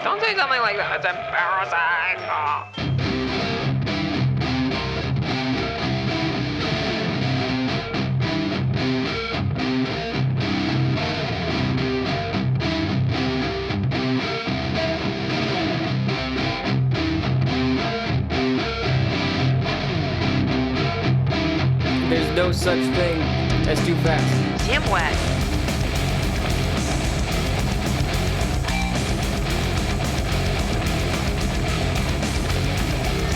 Don't say something like that. It's embarrassing. There's no such thing as too fast. Tim Wet.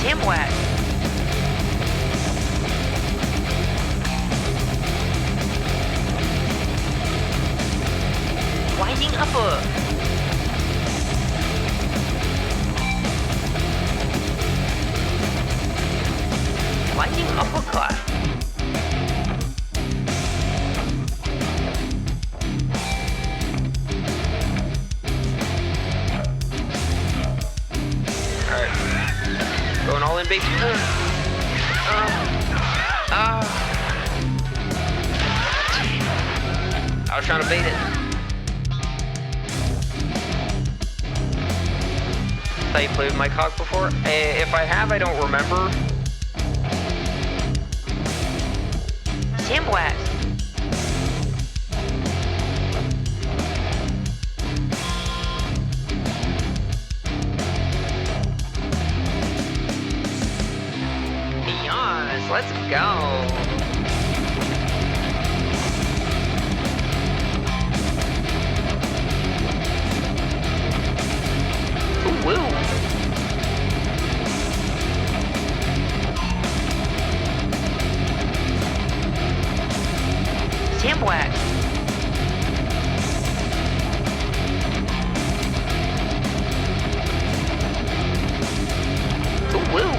Tim Wet. Winding upper. Winding uppercut. Going all in, baby. I was trying to bait it. Thought you played with my cock before? If I have, I don't remember. Tim West. Let's go. Ooh, woo. Samwack. Ooh, woo.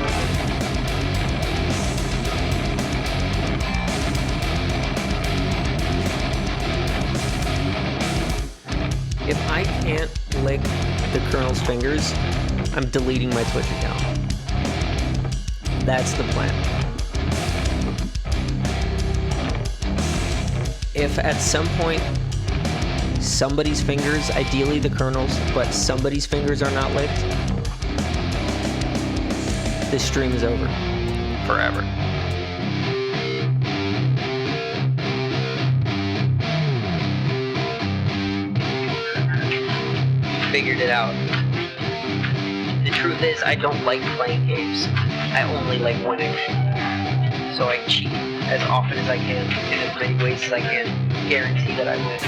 If I can't lick the Colonel's fingers, I'm deleting my Twitch account. That's the plan. If at some point somebody's fingers, ideally the Colonel's, but somebody's fingers are not licked, this stream is over. Forever. Figured it out. The truth is, I don't like playing games. I only like winning. So I cheat as often as I can, in as many ways as I can, guarantee that I win.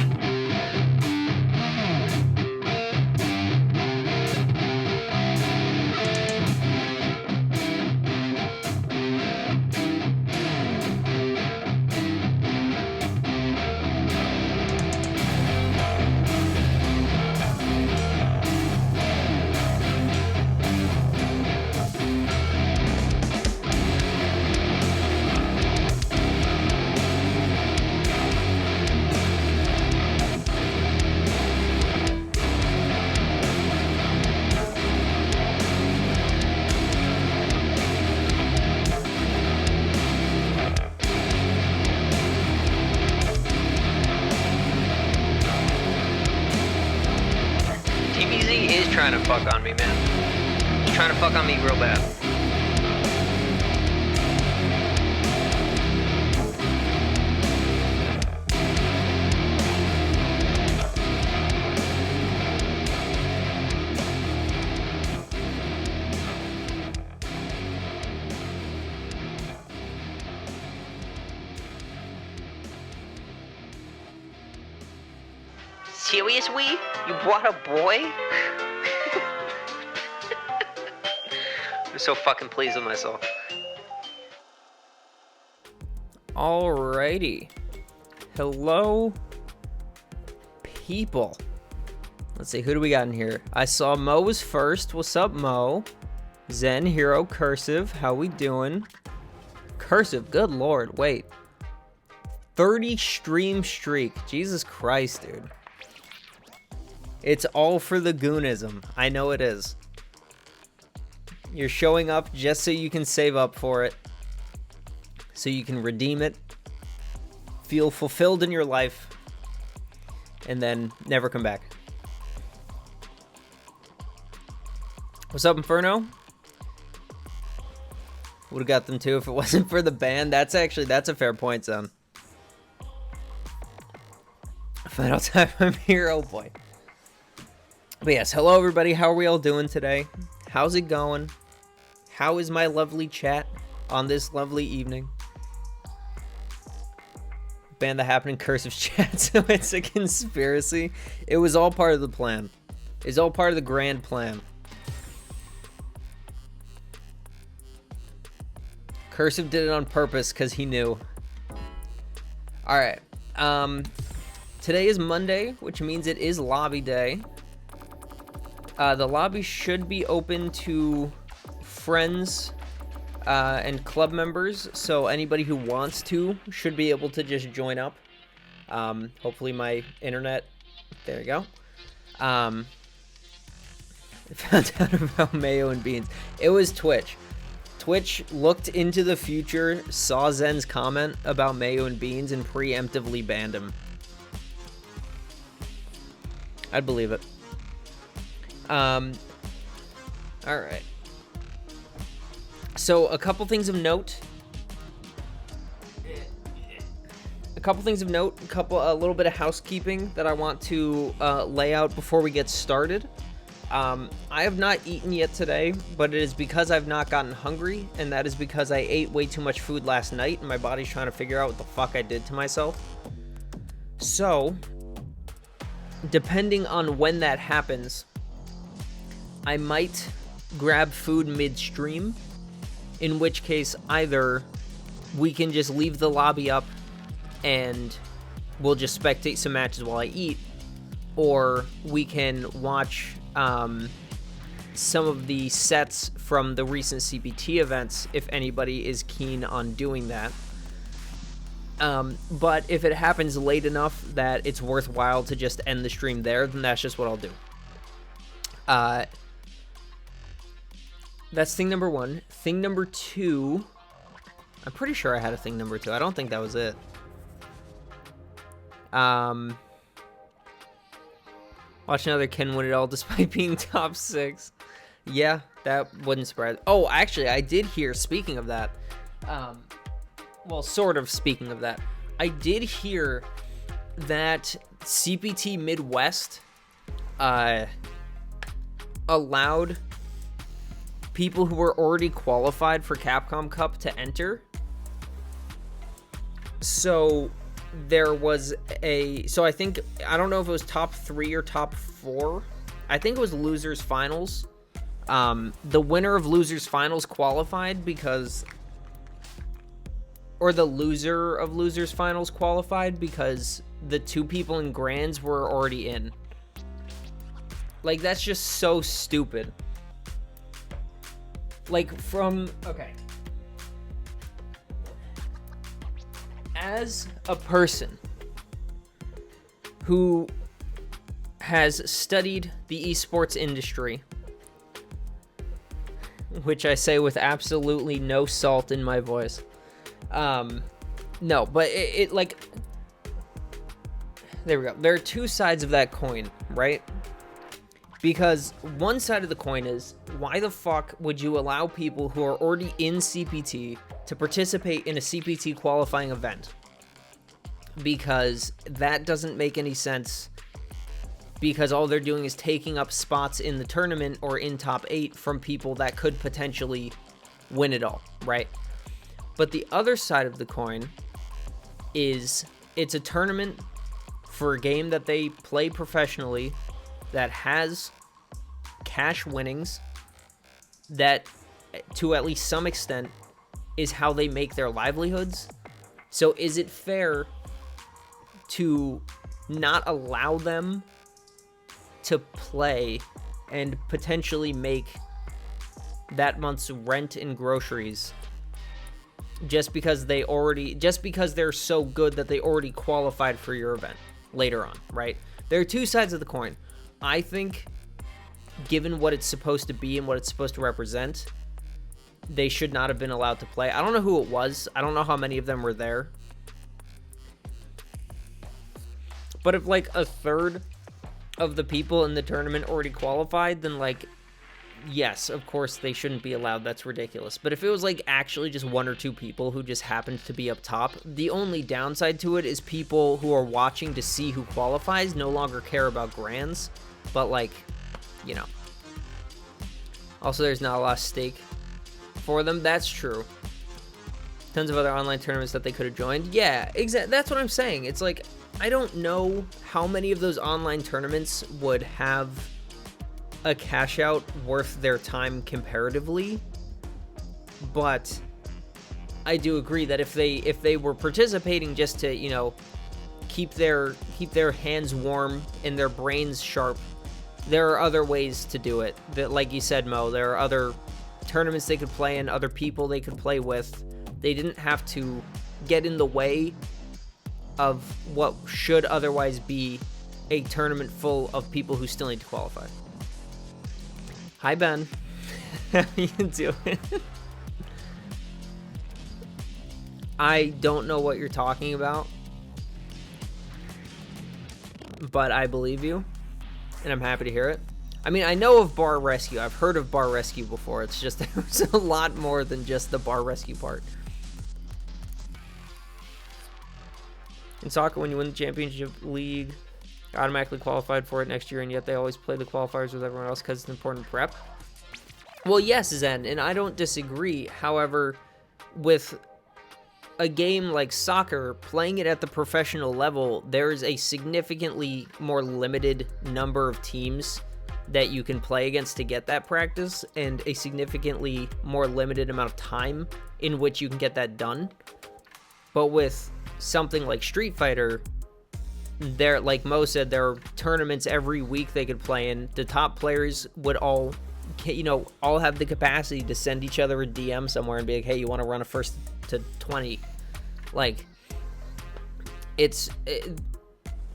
TBZ is trying to fuck on me, man. He's trying to fuck on me real bad. Seriously? You brought a boy? I'm so fucking pleased with myself. Alrighty. Hello, people. Let's see, who do we got in here? I saw Mo was first. What's up, Mo? Zen, Hero, Cursive. How we doing? Cursive, good lord. Wait. 30 stream streak. Jesus Christ, dude. It's all for the goonism. I know it is. You're showing up just so you can save up for it. So you can redeem it. Feel fulfilled in your life. And then never come back. What's up, Inferno? Would have got them too if it wasn't for the ban. That's a fair point, son. Final time I'm here, oh boy. But yes, hello everybody. How are we all doing today? How's it going? How is my lovely chat on this lovely evening? Ban the happening cursive chat, so it's a conspiracy. It was all part of the plan. It's all part of the grand plan. Cursive did it on purpose because he knew. Alright. Today is Monday, which means it is lobby day. The lobby should be open to friends and club members, so anybody who wants to should be able to just join up. Hopefully my internet... There you go. I found out about mayo and beans. It was Twitch. Twitch looked into the future, saw Zen's comment about mayo and beans, and preemptively banned him. I'd believe it. Alright. So, a couple things of note. A little bit of housekeeping that I want to lay out before we get started. I have not eaten yet today, but it is because I've not gotten hungry, and that is because I ate way too much food last night, and my body's trying to figure out what the fuck I did to myself. So, depending on when that happens, I might grab food midstream, in which case either we can just leave the lobby up and we'll just spectate some matches while I eat, or we can watch some of the sets from the recent CPT events if anybody is keen on doing that. But if it happens late enough that it's worthwhile to just end the stream there, then that's just what I'll do. That's thing number one. Thing number two, I'm pretty sure I had a thing number two. I don't think that was it. Watch another Ken win it all despite being top 6. Yeah, that wouldn't surprise. Oh, actually, I did hear, speaking of that, well, sort of speaking of that, I did hear that CPT Midwest allowed people who were already qualified for Capcom Cup to enter. So there was so I think, I don't know if it was top 3 or top 4. I think it was losers finals. The winner of losers finals qualified because, or the loser of losers finals qualified because the 2 people in grands were already in. Like, that's just so stupid. Like, okay. As a person who has studied the esports industry, which I say with absolutely no salt in my voice, no, but it like, there we go. There are 2 sides of that coin, right? Because one side of the coin is, why the fuck would you allow people who are already in CPT to participate in a CPT qualifying event? Because that doesn't make any sense, because all they're doing is taking up spots in the tournament or in top 8 from people that could potentially win it all, right? But the other side of the coin is, it's a tournament for a game that they play professionally, that has cash winnings, that to at least some extent is how they make their livelihoods. So is it fair to not allow them to play and potentially make that month's rent and groceries just because they're so good that they already qualified for your event later on, right? There are 2 sides of the coin. I think, given what it's supposed to be and what it's supposed to represent, they should not have been allowed to play. I don't know who it was. I don't know how many of them were there. But if like a third of the people in the tournament already qualified, then like yes, of course they shouldn't be allowed. That's ridiculous. But if it was like actually just 1 or 2 people who just happened to be up top, the only downside to it is people who are watching to see who qualifies no longer care about grands. But like, you know. Also, there's not a lot of stake for them. That's true. Tons of other online tournaments that they could have joined. Yeah, exactly. That's what I'm saying. It's like, I don't know how many of those online tournaments would have a cash out worth their time comparatively, but I do agree that if they were participating just to, you know, keep their hands warm and their brains sharp, there are other ways to do it. That, like you said, Mo, there are other tournaments they could play in, other people they could play with. They didn't have to get in the way of what should otherwise be a tournament full of people who still need to qualify. Hi, Ben. How you doing? I don't know what you're talking about, but I believe you, and I'm happy to hear it. I mean, I know of Bar Rescue. I've heard of Bar Rescue before. It's just there's a lot more than just the Bar Rescue part. In soccer, when you win the championship league, you're automatically qualified for it next year, and yet they always play the qualifiers with everyone else because it's an important prep. Well, yes, Zen, and I don't disagree. However, with a game like soccer, playing it at the professional level, there's a significantly more limited number of teams that you can play against to get that practice, and a significantly more limited amount of time in which you can get that done. But with something like Street Fighter, there, like Mo said, there are tournaments every week they could play in. The top players would all, you know, all have the capacity to send each other a DM somewhere and be like, hey, you want to run a first to 20? Like,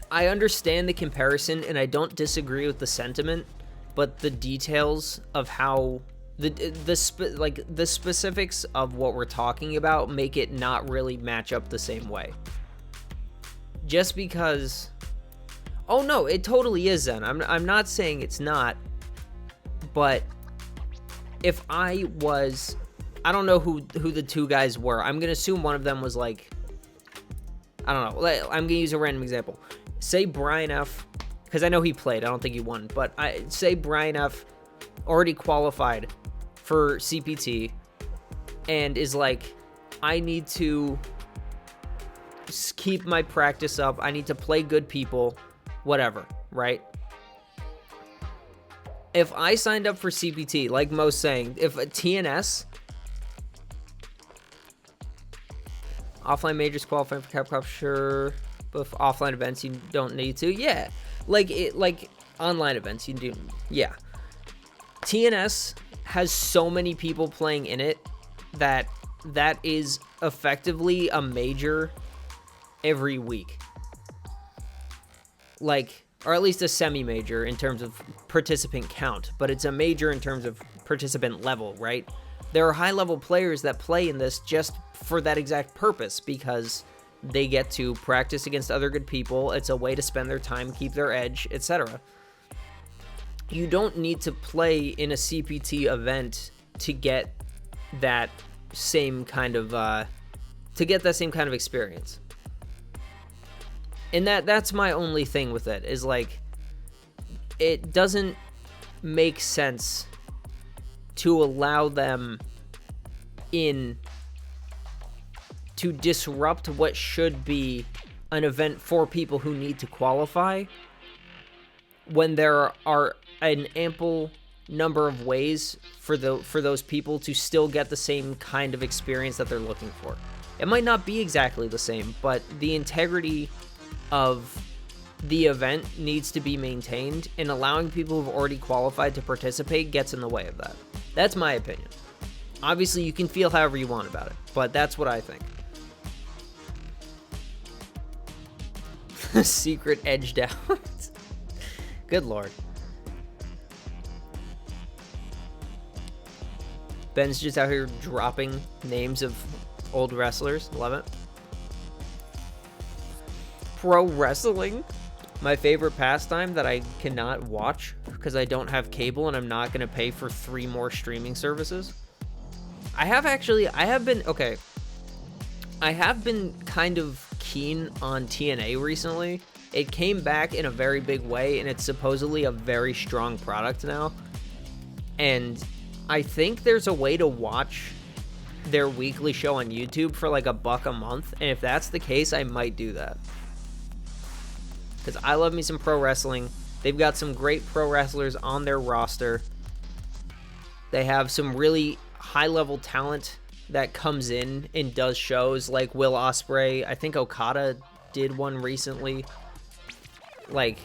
I understand the comparison, and I don't disagree with the sentiment, but the details of how the specifics of what we're talking about make it not really match up the same way. Just because, oh no, it totally is, Zen. I'm not saying it's not, but if I don't know who the 2 guys were. I'm gonna assume one of them was like, I don't know. I'm gonna use a random example. Say Brian F, because I know he played. I don't think he won, but I say Brian F already qualified for CPT and is like, I need to keep my practice up. I need to play good people, whatever, right? If I signed up for CPT, like Mo's saying, if a TNS, offline majors qualifying for Capcom, sure, but if offline events you don't need to, yeah, like online events you do, yeah. TNS has so many people playing in it that is effectively a major every week, like, or at least a semi-major in terms of participant count, but it's a major in terms of participant level, right? There are high-level players that play in this just for that exact purpose, because they get to practice against other good people. It's a way to spend their time, keep their edge, etc. You don't need to play in a CPT event to get that same kind of experience. And that's my only thing with it, is like, it doesn't make sense to allow them in to disrupt what should be an event for people who need to qualify, when there are an ample number of ways for those people to still get the same kind of experience that they're looking for. It might not be exactly the same, but the integrity of the event needs to be maintained, and allowing people who've already qualified to participate gets in the way of that. That's my opinion. Obviously, you can feel however you want about it, but that's what I think. Secret edged out. Good lord. Ben's just out here dropping names of old wrestlers. Love it. Pro wrestling? My favorite pastime that I cannot watch because I don't have cable and I'm not going to pay for 3 more streaming services. I have been kind of keen on TNA recently. It came back in a very big way, and it's supposedly a very strong product now. And I think there's a way to watch their weekly show on YouTube for like $1 a month, and if that's the case, I might do that. Because I love me some pro wrestling. They've got some great pro wrestlers on their roster. They have some really high-level talent that comes in and does shows like Will Ospreay. I think Okada did one recently. Like,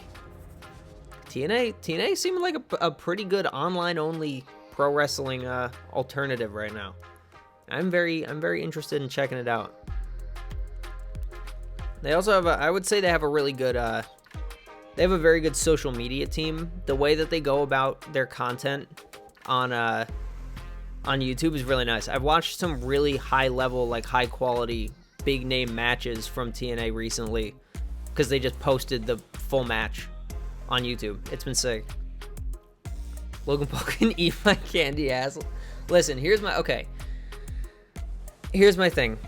TNA seemed like a pretty good online-only pro wrestling alternative right now. I'm very interested in checking it out. They also have I would say they have a really good they have a very good social media team. The way that they go about their content on YouTube is really nice. I've watched some really high level, like high quality, big name matches from TNA recently because they just posted the full match on YouTube. It's been sick. Logan Paul can eat my candy ass. Listen, here's my thing.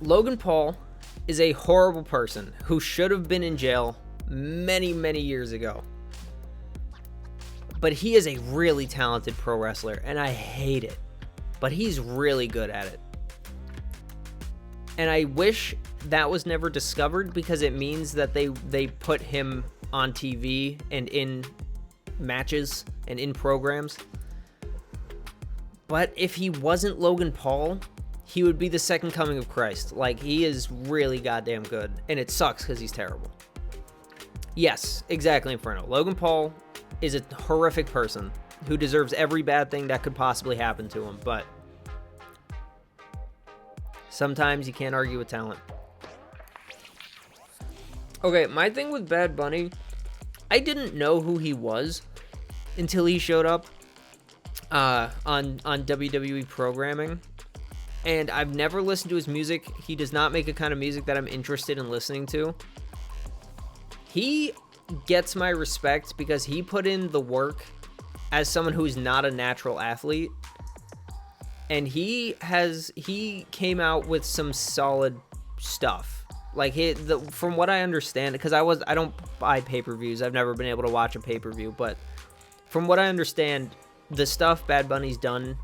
Logan Paul is a horrible person who should have been in jail many, many years ago. But he is a really talented pro wrestler, and I hate it. But he's really good at it. And I wish that was never discovered because it means that they put him on TV and in matches and in programs. But if he wasn't Logan Paul, he would be the second coming of Christ. Like, he is really goddamn good. And it sucks because he's terrible. Yes, exactly, Inferno. Logan Paul is a horrific person who deserves every bad thing that could possibly happen to him. But sometimes you can't argue with talent. Okay, my thing with Bad Bunny, I didn't know who he was until he showed up on WWE programming. And I've never listened to his music. He does not make a kind of music that I'm interested in listening to. He gets my respect because he put in the work as someone who's not a natural athlete. And he came out with some solid stuff. Like, from what I understand, because I don't buy pay-per-views. I've never been able to watch a pay-per-view. But from what I understand, the stuff Bad Bunny's done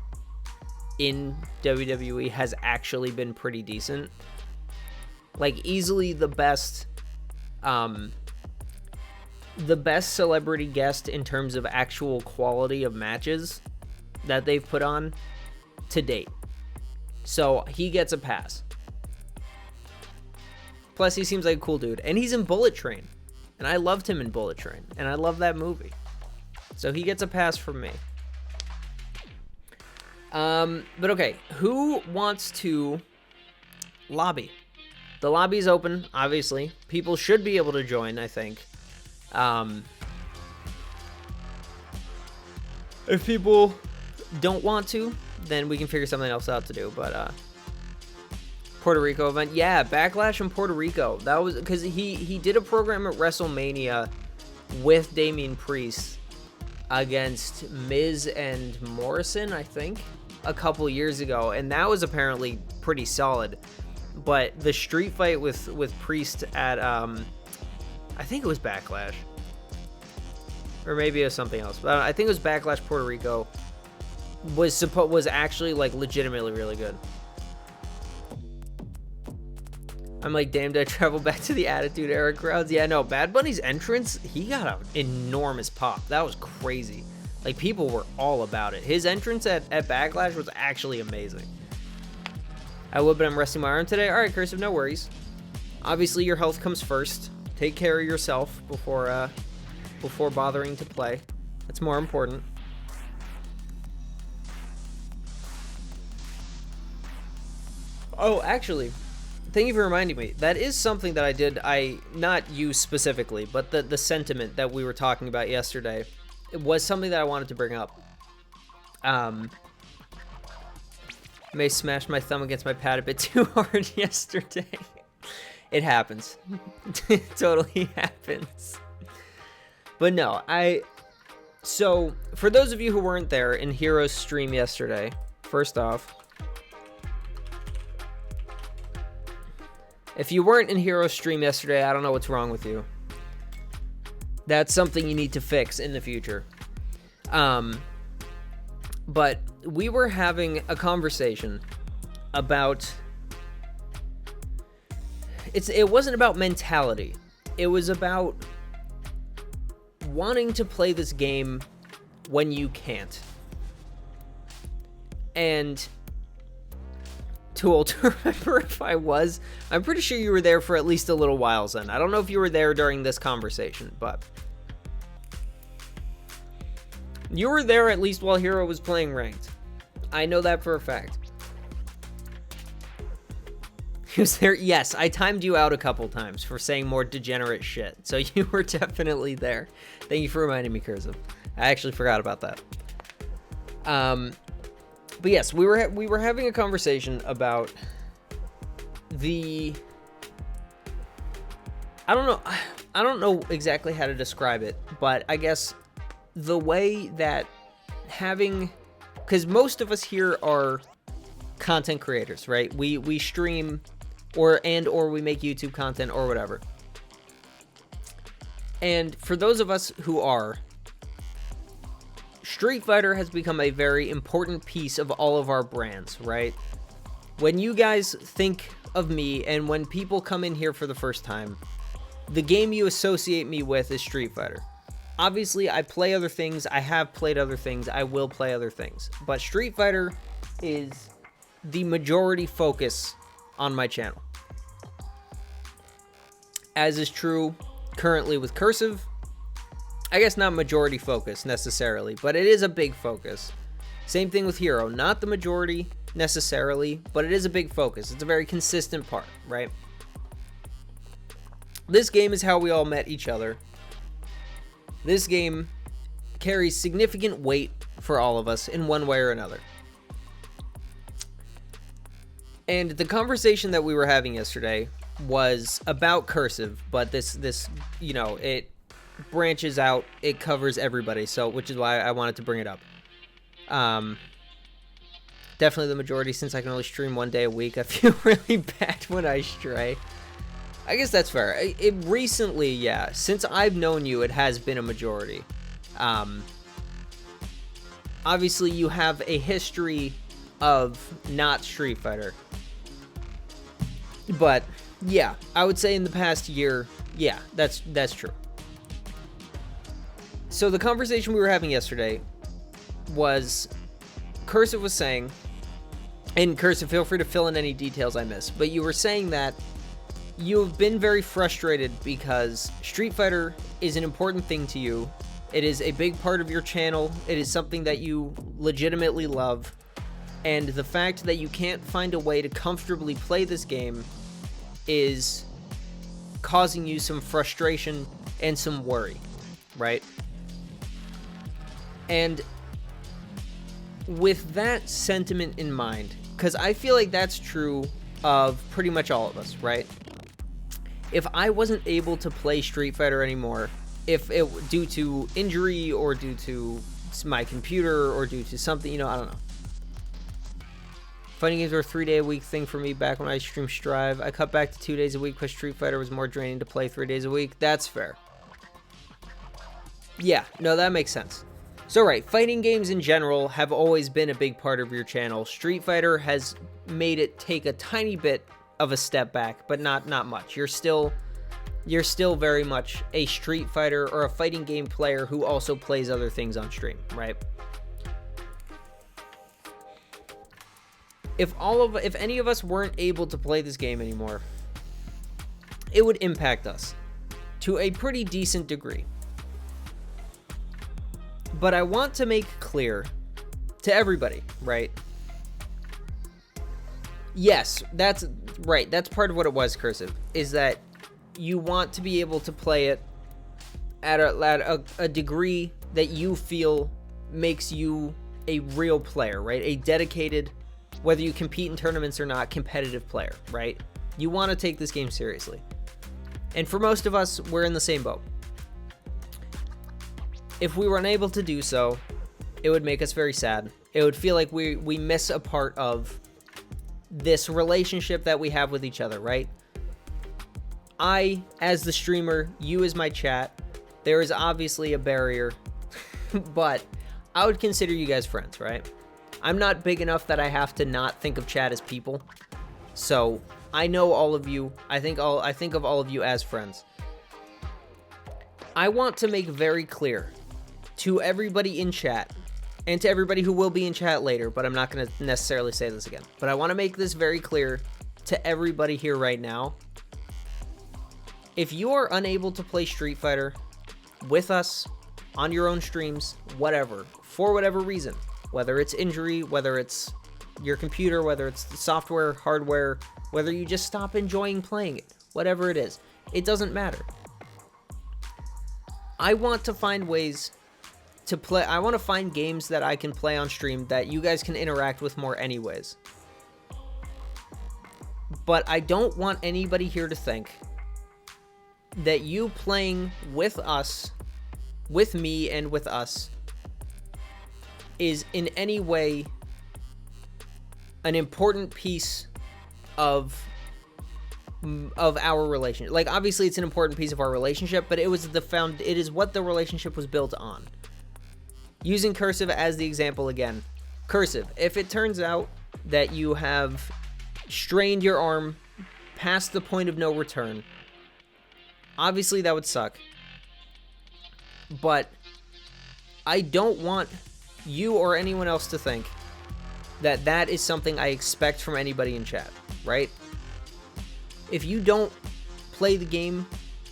in WWE has actually been pretty decent. Like, easily the best celebrity guest in terms of actual quality of matches that they've put on to date. So he gets a pass. Plus, he seems like a cool dude. And he's in Bullet Train. And I loved him in Bullet Train. And I love that movie. So he gets a pass from me. But okay, who wants to lobby? The lobby is open, obviously. People should be able to join, I think. If people don't want to, then we can figure something else out to do. But Puerto Rico event, yeah, Backlash in Puerto Rico. That was because he did a program at WrestleMania with Damian Priest against Miz and Morrison, I think, a couple years ago, and that was apparently pretty solid. But the street fight with Priest at I think it was Backlash, or maybe it was something else, but I think it was Backlash Puerto Rico, was actually like legitimately really good. I'm like, damn, did I travel back to the Attitude Era crowds? Yeah, no, Bad Bunny's entrance, he got an enormous pop. That was crazy. Like, people were all about it. His entrance at Backlash was actually amazing. I would, but I'm resting my arm today. All right, Cursive, no worries. Obviously, your health comes first. Take care of yourself before bothering to play. That's more important. Oh, actually, thank you for reminding me. That is something that not you specifically, but the sentiment that we were talking about yesterday. It was something that I wanted to bring up. May smashed my thumb against my pad a bit too hard yesterday. It happens. It totally happens. But no, so for those of you who weren't there in Hero's stream yesterday, first off, if you weren't in Hero's stream yesterday, I don't know what's wrong with you. That's something you need to fix in the future. But we were having a conversation about... It wasn't about mentality. It was about wanting to play this game when you can't. And too old to remember if I was. I'm pretty sure you were there for at least a little while, Zen. I don't know if you were there during this conversation, but you were there at least while Hero was playing ranked. I know that for a fact. He was there. Yes, I timed you out a couple times for saying more degenerate shit. So you were definitely there. Thank you for reminding me, Cursive. I actually forgot about that. But yes, we were having a conversation about the... I don't know exactly how to describe it, but I guess the way that having... Because most of us here are content creators, right? We stream or we make YouTube content or whatever. And for those of us who are, Street Fighter has become a very important piece of all of our brands, right? When you guys think of me and when people come in here for the first time, the game you associate me with is Street Fighter. Obviously, I play other things, I have played other things, I will play other things, but Street Fighter is the majority focus on my channel. As is true currently with Cursive. I guess not majority focus necessarily, but it is a big focus. Same thing with Hero. Not the majority necessarily, but it is a big focus. It's a very consistent part, right? This game is how we all met each other. This game carries significant weight for all of us in one way or another. And the conversation that we were having yesterday was about Cursive, but this you know, it branches out, it covers everybody, so which is why I wanted to bring it up. Definitely the majority, since I can only stream one day a week. I feel really bad when I stray. I guess that's fair. It recently, yeah, since I've known you, it has been a majority. Obviously, you have a history of not Street Fighter. But, yeah, I would say in the past year, yeah, that's true. So the conversation we were having yesterday was, Cursive was saying, and Cursive, feel free to fill in any details I miss, but you were saying that you've been very frustrated because Street Fighter is an important thing to you. It is a big part of your channel. It is something that you legitimately love. And the fact that you can't find a way to comfortably play this game is causing you some frustration and some worry, right? And with that sentiment in mind, because I feel like that's true of pretty much all of us, right? If I wasn't able to play Street Fighter anymore, if it due to injury or due to my computer or due to something, you know, I don't know. Fighting games were a 3-day-a-week thing for me back when I streamed Strive. I cut back to 2 days a week because Street Fighter was more draining to play 3 days a week. That's fair. Yeah, no, that makes sense. So right, fighting games in general have always been a big part of your channel. Street Fighter has made it take a tiny bit of a step back, but not much. You're still very much a Street Fighter or a fighting game player who also plays other things on stream, right? If any of us weren't able to play this game anymore, it would impact us to a pretty decent degree. But I want to make clear to everybody, right? Yes, that's right. That's part of what it was, Cursive, is that you want to be able to play it at a degree that you feel makes you a real player, right? A dedicated, whether you compete in tournaments or not, competitive player, right? You want to take this game seriously. And for most of us, we're in the same boat. If we were unable to do so, it would make us very sad. It would feel like we miss a part of this relationship that we have with each other, right? I, as the streamer, you as my chat, there is obviously a barrier, but I would consider you guys friends, right? I'm not big enough that I have to not think of chat as people. So I know all of you. I think of all of you as friends. I want to make very clear to everybody in chat and to everybody who will be in chat later, but I'm not going to necessarily say this again. But I want to make this very clear to everybody here right now. If you are unable to play Street Fighter with us on your own streams, whatever, for whatever reason, whether it's injury, whether it's your computer, whether it's the software, hardware, whether you just stop enjoying playing it, whatever it is, it doesn't matter. I want to find ways to play. I want to find games that I can play on stream that you guys can interact with more anyways. But I don't want anybody here to think that you playing with us, with me and with us, is in any way an important piece of our relationship. Like, obviously it's an important piece of our relationship, but it is what the relationship was built on. Using Cursive as the example again. Cursive, if it turns out that you have strained your arm past the point of no return, obviously that would suck. But I don't want you or anyone else to think that that is something I expect from anybody in chat, right? If you don't play the game,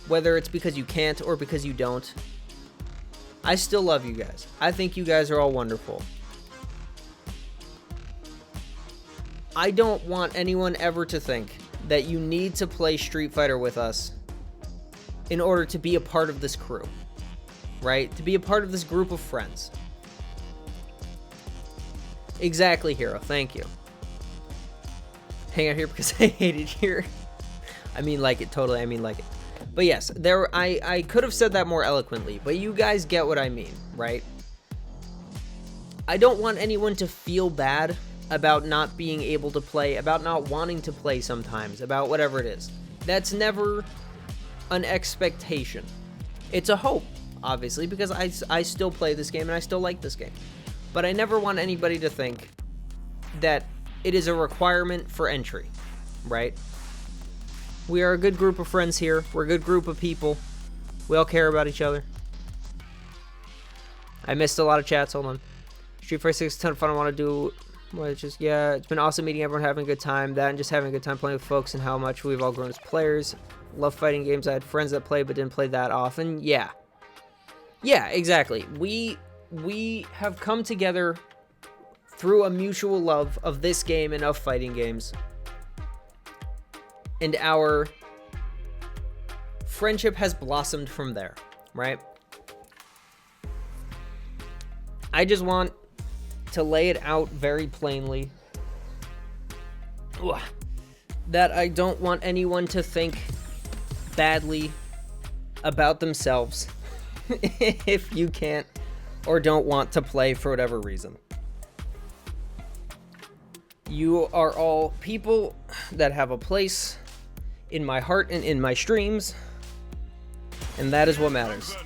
whether it's because you can't or because you don't, I still love you guys. I think you guys are all wonderful. I don't want anyone ever to think that you need to play Street Fighter with us in order to be a part of this crew, right? To be a part of this group of friends. Exactly, Hero. Thank you. Hang out here because I hate it here. I mean like it, totally. I mean like it. But yes, I could have said that more eloquently, but you guys get what I mean, right? I don't want anyone to feel bad about not being able to play, about not wanting to play sometimes, about whatever it is. That's never an expectation. It's a hope, obviously, because I still play this game and I still like this game. But I never want anybody to think that it is a requirement for entry, right? We are a good group of friends here. We're a good group of people. We all care about each other. I missed a lot of chats. Hold on. Street Fighter 6 is a ton of fun. I want to do... Well, it's just, yeah, it's been awesome meeting everyone, having a good time. That and just having a good time playing with folks and how much we've all grown as players. Love fighting games. I had friends that play but didn't play that often. Yeah. Yeah, exactly. We have come together through a mutual love of this game and of fighting games. And our friendship has blossomed from there, right? I just want to lay it out very plainly that I don't want anyone to think badly about themselves if you can't or don't want to play for whatever reason. You are all people that have a place in my heart and in my streams, and that is what matters.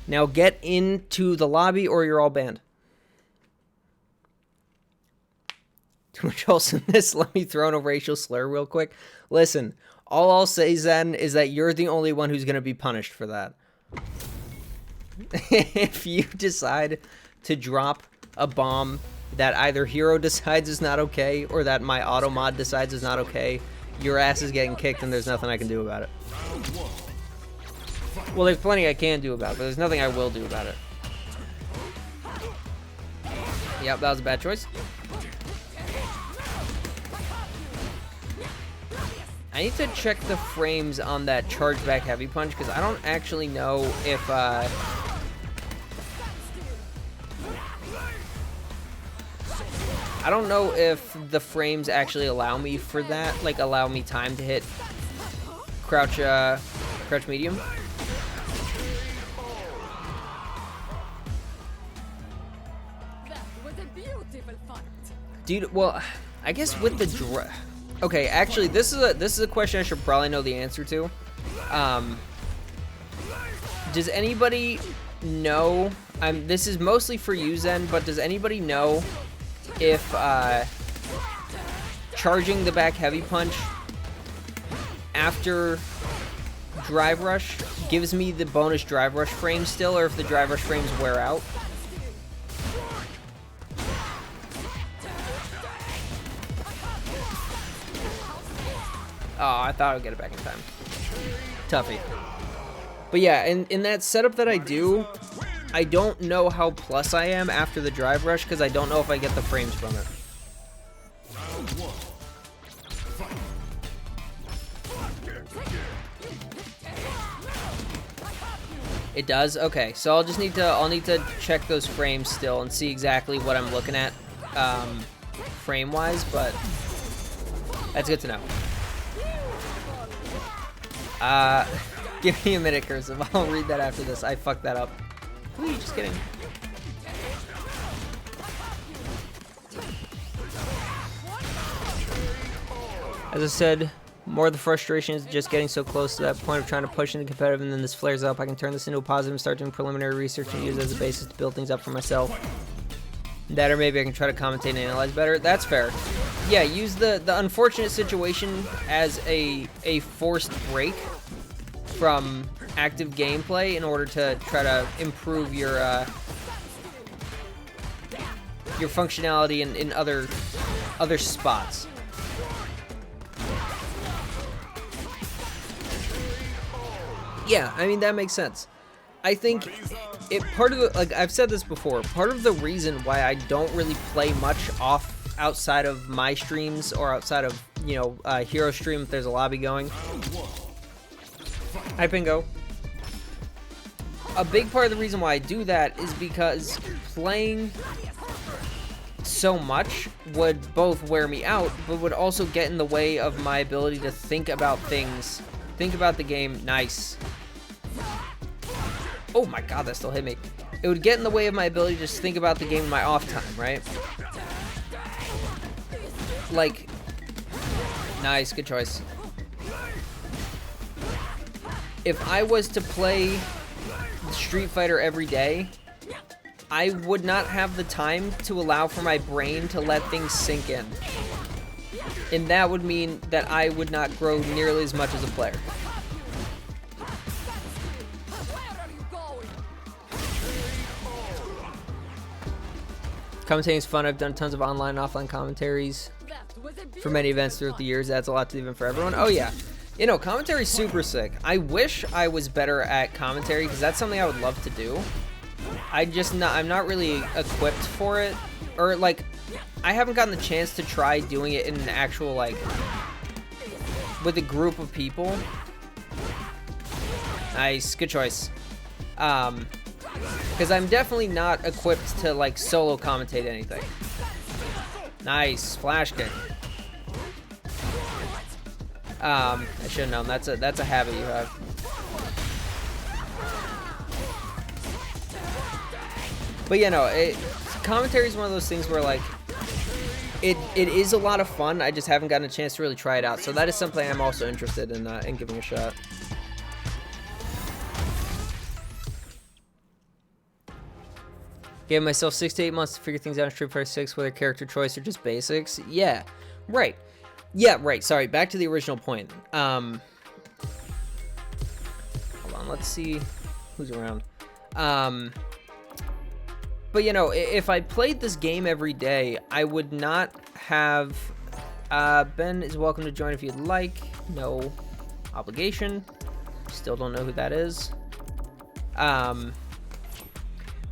Now get into the lobby or you're all banned. Too much wholesomeness. Let me throw in a racial slur real quick. Listen, all I'll say, Zen, is that you're the only one who's going to be punished for that. If you decide to drop a bomb that either Hero decides is not okay or that my auto mod decides is not okay, your ass is getting kicked and there's nothing I can do about it. Well, there's plenty I can do about it, but there's nothing I will do about it. Yep, that was a bad choice. I need to check the frames on that chargeback heavy punch because I don't actually know if I don't know if the frames actually allow me for that, like allow me time to hit crouch medium. Dude, well, I guess with the okay, actually, this is a question I should probably know the answer to. Does anybody know? This is mostly for you, Zen, but does anybody know if charging the back heavy punch after drive rush gives me the bonus drive rush frames still, or if the drive rush frames wear out? Oh, I thought I would get it back in time. Tuffy. But yeah, in that setup that I do, I don't know how plus I am after the drive rush because I don't know if I get the frames from it. It does? Okay, so I'll need to check those frames still and see exactly what I'm looking at frame-wise, but that's good to know. Give me a minute, Cursive. I'll read that after this. I fucked that up. Ooh, just kidding. As I said, more of the frustration is just getting so close to that point of trying to push into competitive, and then this flares up. I can turn this into a positive and start doing preliminary research and use it as a basis to build things up for myself. That, or maybe I can try to commentate and analyze better. That's fair. Yeah, use the unfortunate situation as a forced break from active gameplay in order to try to improve your functionality in other spots. Yeah, I mean, that makes sense. I think part of the, like I've said this before, part of the reason why I don't really play much outside of my streams or outside of, you know, Hero stream if there's a lobby going. Hi, Pingo. A big part of the reason why I do that is because playing so much would both wear me out, but would also get in the way of my ability to think about things, think about the game. Nice. Oh my god, that still hit me. It would get in the way of my ability to just think about the game in my off time, right? Like, nice, good choice. If I was to play Street Fighter every day, I would not have the time to allow for my brain to let things sink in. And that would mean that I would not grow nearly as much as a player. Commentating is fun. I've done tons of online and offline commentaries for many events throughout the years. Adds a lot to the event for everyone. Oh yeah. You know, commentary's super sick. I wish I was better at commentary because that's something I would love to do. I'm not really equipped for it. Or like, I haven't gotten the chance to try doing it in an actual, like, with a group of people. Nice, good choice. Because I'm definitely not equipped to, like, solo commentate anything. Nice, flash kick. I should have known. That's a habit you have. But you know, commentary is one of those things where, like, it is a lot of fun. I just haven't gotten a chance to really try it out. So that is something I'm also interested in giving a shot. Gave myself 6 to 8 months to figure things out in Street Fighter 6, whether character choice or just basics. Yeah, right. Yeah, right. Sorry, back to the original point. Hold on, let's see who's around. But you know, if I played this game every day, I would not have. Ben is welcome to join if you'd like. No obligation. Still don't know who that is.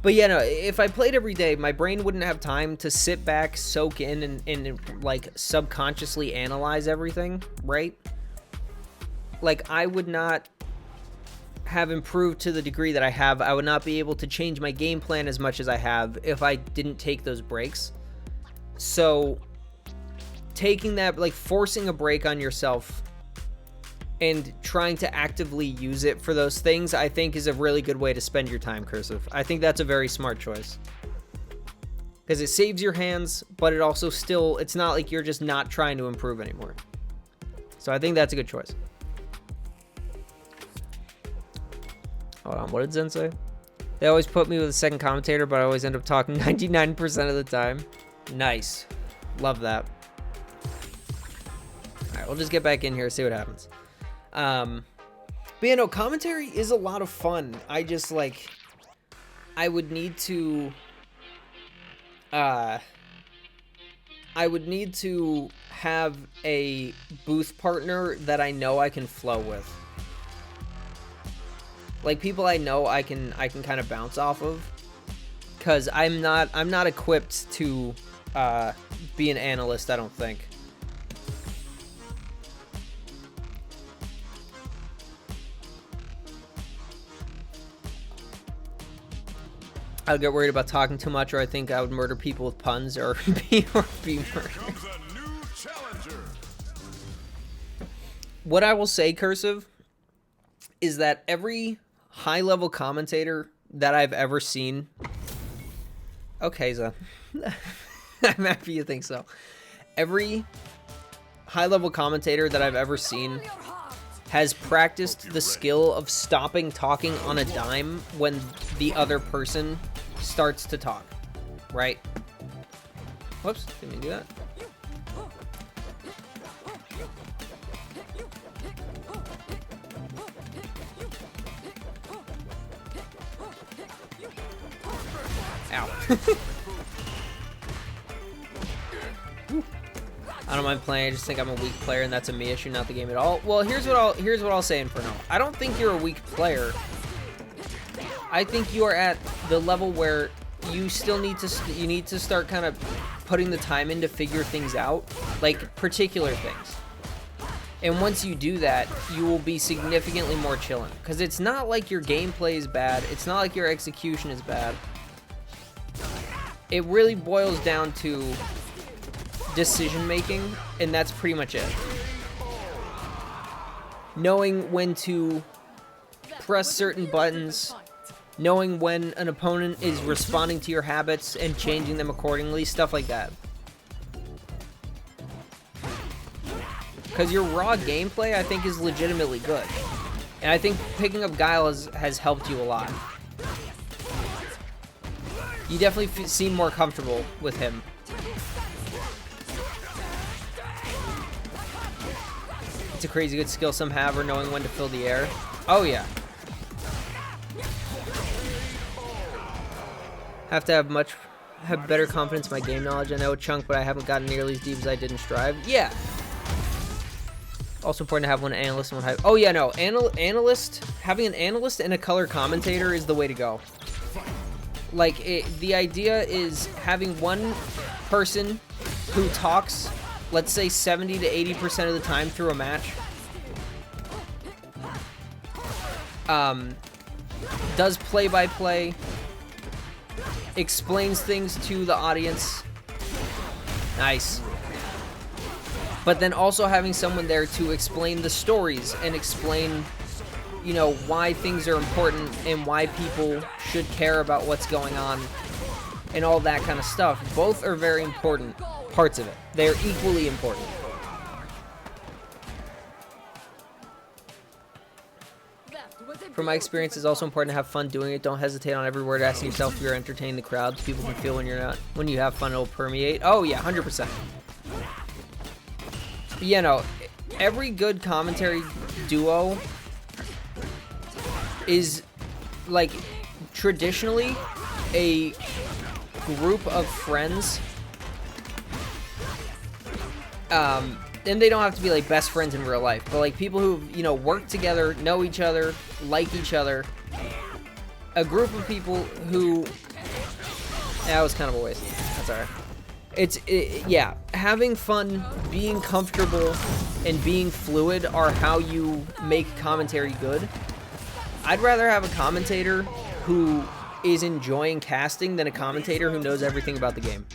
But yeah, no, if I played every day, my brain wouldn't have time to sit back, soak in, and like subconsciously analyze everything, right? Like, I would not have improved to the degree that I have. I would not be able to change my game plan as much as I have if I didn't take those breaks. So taking that, like forcing a break on yourself and trying to actively use it for those things, I think is a really good way to spend your time, Cursive. I think that's a very smart choice. Because it saves your hands, but it also still, it's not like you're just not trying to improve anymore. So I think that's a good choice. Hold on, what did Zen say? They always put me with a second commentator, but I always end up talking 99% of the time. Nice. Love that. Alright, we'll just get back in here, see what happens. But yeah, no, commentary is a lot of fun. I just, like, I would need to have a booth partner that I know I can flow with. Like people I know I can kind of bounce off of, cuz I'm not equipped to be an analyst, I don't think. I would get worried about talking too much, or I think I would murder people with puns, or be murdered. What I will say, Cursive, is that every high-level commentator that I've ever seen... Okay, Zah. I'm happy you think so. Every high-level commentator that I've ever seen has practiced the skill of stopping talking on a dime when the other person starts to talk, right? Whoops, didn't mean to do that. Ow. I don't mind playing, I just think I'm a weak player and that's a me issue, not the game at all. Well, here's what I'll say, Inferno. I don't think you're a weak player. I think you are at the level where you still need to start kind of putting the time in to figure things out, like particular things. And once you do that, you will be significantly more chilling. Because it's not like your gameplay is bad. It's not like your execution is bad. It really boils down to decision making, and that's pretty much it. Knowing when to press certain buttons, knowing when an opponent is responding to your habits and changing them accordingly, stuff like that. Because your raw gameplay, I think, is legitimately good. And I think picking up Guile has helped you a lot. You definitely seem more comfortable with him. It's a crazy good skill some have, or knowing when to fill the air. Oh yeah. Have to have better confidence in my game knowledge. I know a chunk, but I haven't gotten nearly as deep as I did in Strive. Yeah. Also important to have one analyst and one hype. Oh yeah, no. Having an analyst and a color commentator is the way to go. Like, the idea is having one person who talks, let's say 70 to 80% of the time through a match, does play-by-play, explains things to the audience. Nice. But then also having someone there to explain the stories and explain, you know, why things are important and why people should care about what's going on and all that kind of stuff. Both are very important parts of it. They're equally important. From my experience, it's also important to have fun doing it. Don't hesitate on every word, asking yourself if you're entertaining the crowds. People can feel when you're not. When you have fun, it'll permeate. Oh yeah, 100%. You know, every good commentary duo is, like, traditionally a group of friends. And they don't have to be, like, best friends in real life, but, like, people who, you know, work together, know each other, like each other. A group of people who... That was kind of a waste. That's alright. Yeah, having fun, being comfortable, and being fluid are how you make commentary good. I'd rather have a commentator who is enjoying casting than a commentator who knows everything about the game.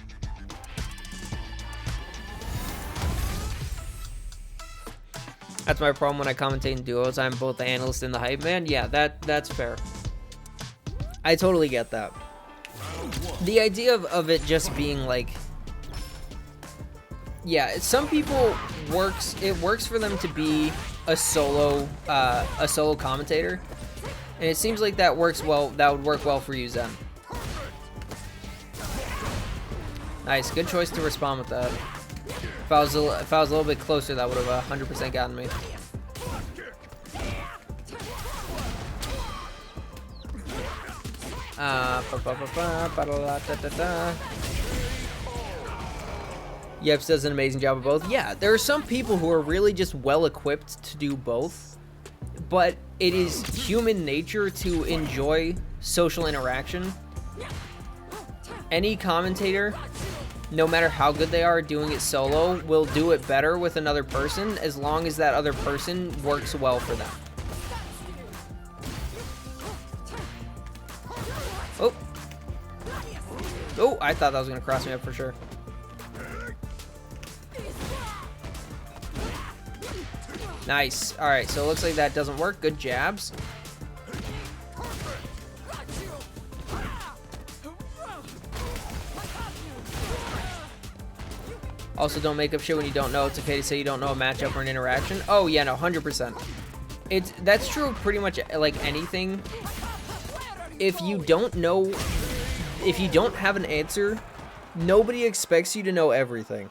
That's my problem when I commentate in duos. I'm both the analyst and the hype man. Yeah, that's fair. I totally get that. The idea of it just being like, yeah, some people it works for them to be a solo commentator, and it seems like that works well. That would work well for you, Zen. Nice, good choice to respond with that. If I was a little bit closer, that would have 100% gotten me. Yeps does an amazing job of both. Yeah, there are some people who are really just well equipped to do both, but it is human nature to enjoy social interaction. Any commentator, no matter how good they are doing it solo, will do it better with another person as long as that other person works well for them. Oh. Oh, I thought that was going to cross me up for sure. Nice. All right, so it looks like that doesn't work. Good jabs. Also, don't make up shit when you don't know. It's okay to say you don't know a matchup or an interaction. Oh, yeah, no, 100%. That's true of pretty much like anything. If you don't know, if you don't have an answer, nobody expects you to know everything.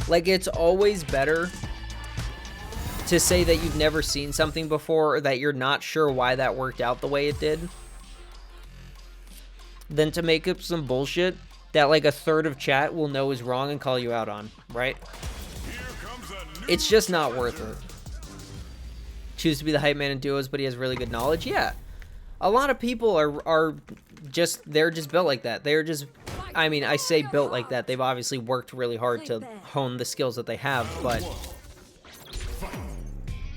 Like, it's always better to say that you've never seen something before or that you're not sure why that worked out the way it did than to make up some bullshit that like a third of chat will know is wrong and call you out on, right? It's just not worth it. Choose to be the hype man in duos, but he has really good knowledge. Yeah. A lot of people are just, they're just built like that. They're just, I mean, I say built like that. They've obviously worked really hard to hone the skills that they have, but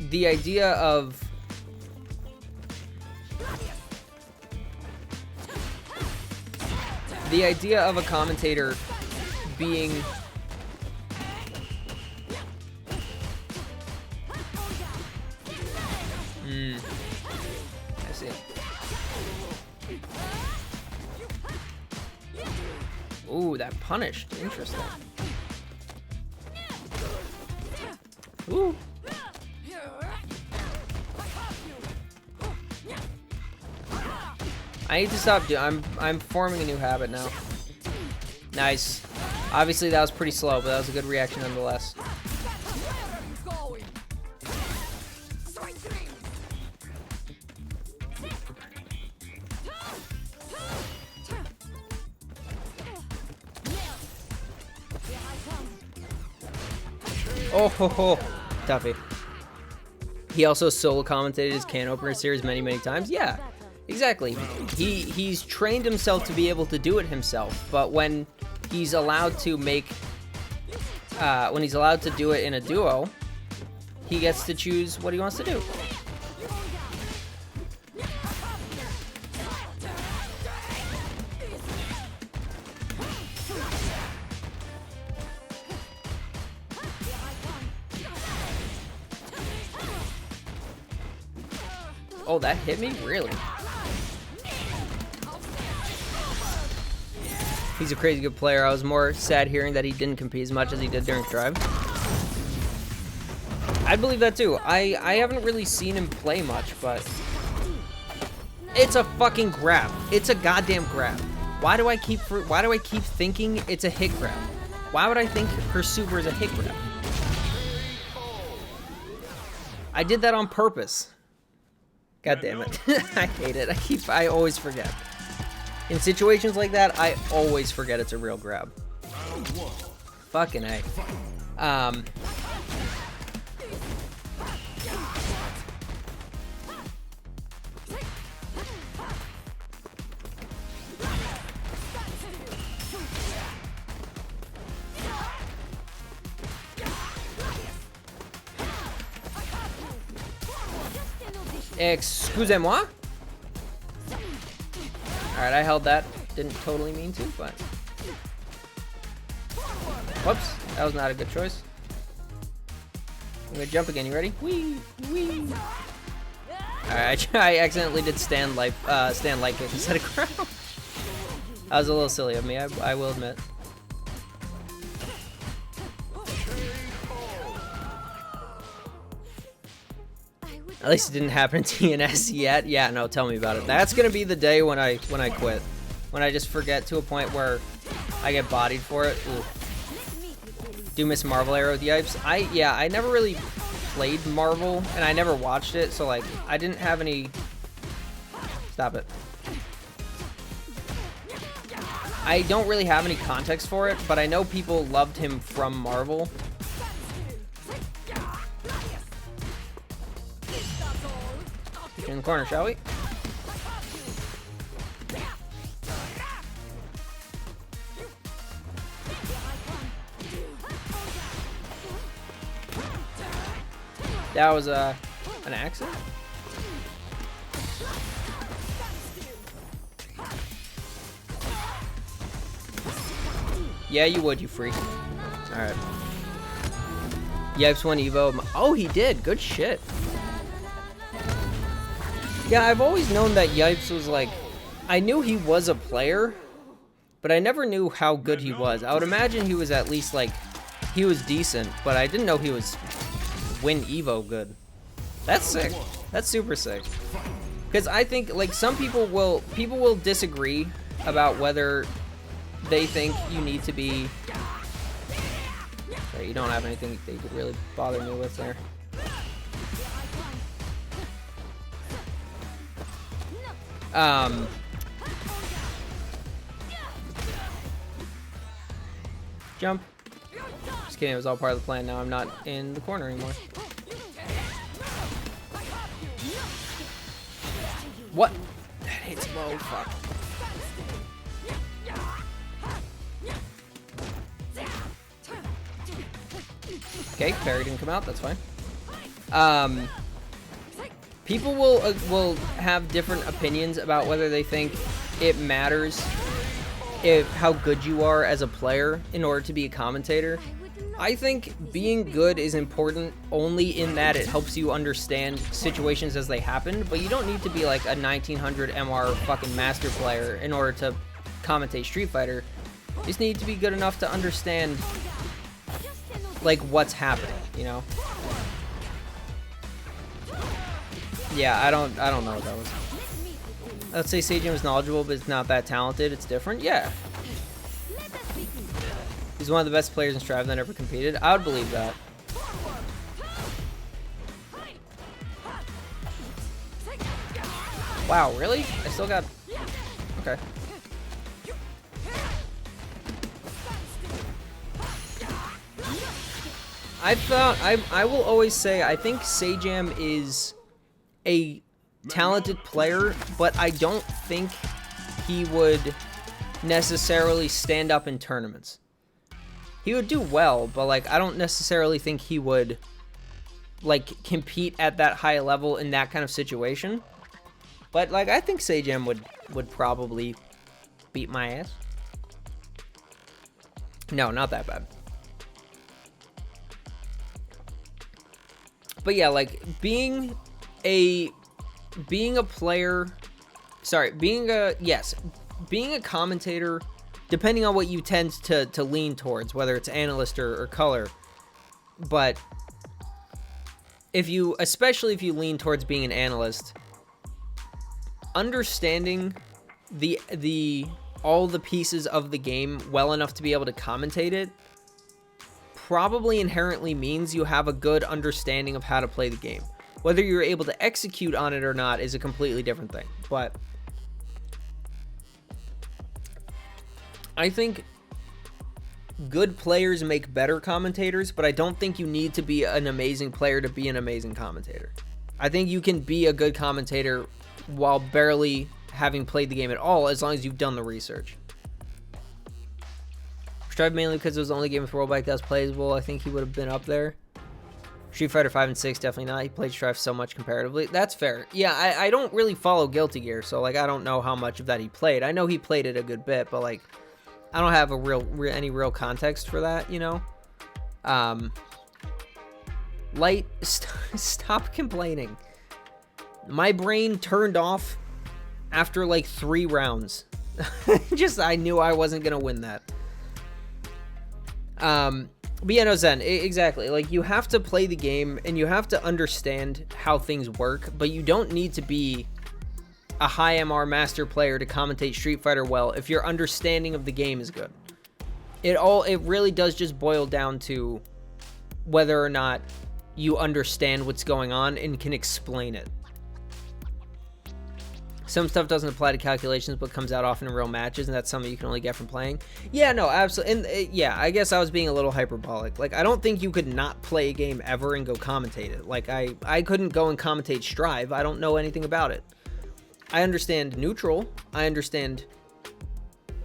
the idea of a commentator being I see. Ooh, that punished. Interesting. Ooh. I need to stop doing. I'm forming a new habit now. Nice. Obviously that was pretty slow, but that was a good reaction nonetheless. Oh ho ho, Tuffy. He also solo commentated his can opener series many times. Yeah. Exactly. He's trained himself to be able to do it himself, but when he's allowed to do it in a duo, he gets to choose what he wants to do. Oh, that hit me? Really? He's a crazy good player. I was more sad hearing that he didn't compete as much as he did during Drive. I believe that too. I haven't really seen him play much, but it's a fucking grab. It's a goddamn grab. Why do I keep thinking it's a hit grab? Why would I think her super is a hit grab? I did that on purpose. God damn it. I hate it. I always forget. In situations like that, I always forget it's a real grab. Fucking A. Excusez-moi. Alright, I held that. Didn't totally mean to, but... Whoops. That was not a good choice. I'm gonna jump again. You ready? Wee, wee. Alright, I accidentally did stand light kick instead of crouch. That was a little silly of me, I will admit. At least it didn't happen in TNS yet. Yeah, no, tell me about it. That's gonna be the day when I quit. When I just forget to a point where I get bodied for it. Ooh. Do miss Marvel Arrow with Yipes. I never really played Marvel and I never watched it, so like I didn't have any. Stop it. I don't really have any context for it, but I know people loved him from Marvel. Get in the corner, shall we? That was an accident? Yeah, you would, you freak. Alright. Yipes won Evo. Oh, he did. Good shit. Yeah, I've always known that Yipes was like... I knew he was a player, but I never knew how good he was. I would imagine he was at least like... He was decent, but I didn't know he was win Evo good. That's sick. That's super sick. Because I think, like, some people will disagree about whether they think you need to be... Sorry, you don't have anything that you could really bother me with there. Jump. Just kidding, it was all part of the plan. Now I'm not in the corner anymore. What? That hits low, fuck. Okay, parry didn't come out, that's fine. People will have different opinions about whether they think it matters how good you are as a player in order to be a commentator. I think being good is important only in that it helps you understand situations as they happen, but you don't need to be like a 1900 MR fucking master player in order to commentate Street Fighter. You just need to be good enough to understand like what's happening, you know? Yeah, I don't know what that was. Let's say Sajin was knowledgeable, but it's not that talented. It's different. Yeah. He's one of the best players in Strive that ever competed. I would believe that. Wow, really? I still got... Okay. I will always say I think Sajam is a talented player, but I don't think he would necessarily stand up in tournaments. He would do well, but like I don't necessarily think he would like compete at that high level in that kind of situation. But like I think Sajam would probably beat my ass. No, not that bad. But yeah, like being a player, sorry, being a commentator, depending on what you tend to lean towards, whether it's analyst or color, but especially if you lean towards being an analyst, understanding all the pieces of the game well enough to be able to commentate it probably inherently means you have a good understanding of how to play the game. Whether you're able to execute on it or not is a completely different thing. But I think good players make better commentators, but I don't think you need to be an amazing player to be an amazing commentator. I think you can be a good commentator while barely having played the game at all, as long as you've done the research. Strive mainly because it was the only game with rollback that was playable. I think he would have been up there. Street Fighter 5 and 6, definitely not. He played Strive so much comparatively. That's fair. Yeah, I don't really follow Guilty Gear, so like I don't know how much of that he played. I know he played it a good bit, but like I don't have any real context for that, you know. Light, stop complaining. My brain turned off after like 3 rounds. I knew I wasn't gonna win that. But yeah, no, Zen, exactly. Like, you have to play the game and you have to understand how things work, but you don't need to be a high MR master player to commentate Street Fighter well if your understanding of the game is good. It really does just boil down to whether or not you understand what's going on and can explain it. Some stuff doesn't apply to calculations, but comes out often in real matches, and that's something you can only get from playing. Yeah, no, absolutely. And yeah, I guess I was being a little hyperbolic. Like, I don't think you could not play a game ever and go commentate it. Like, I couldn't go and commentate Strive. I don't know anything about it. I understand neutral. I understand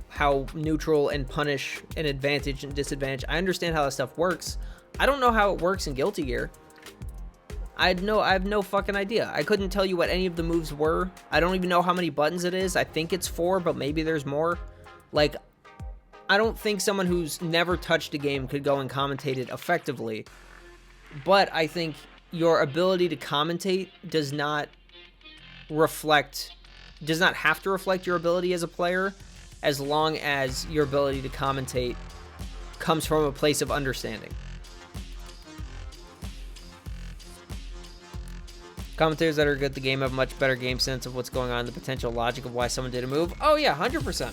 how neutral and punish and advantage and disadvantage. I understand how that stuff works. I don't know how it works in Guilty Gear. I have no fucking idea. I couldn't tell you what any of the moves were. I don't even know how many buttons it is. I think it's 4, but maybe there's more. Like, I don't think someone who's never touched a game could go and commentate it effectively. But I think your ability to commentate does not have to reflect your ability as a player, as long as your ability to commentate comes from a place of understanding. Commentators that are good at the game have a much better game sense of what's going on, the potential logic of why someone did a move. Oh yeah, 100%.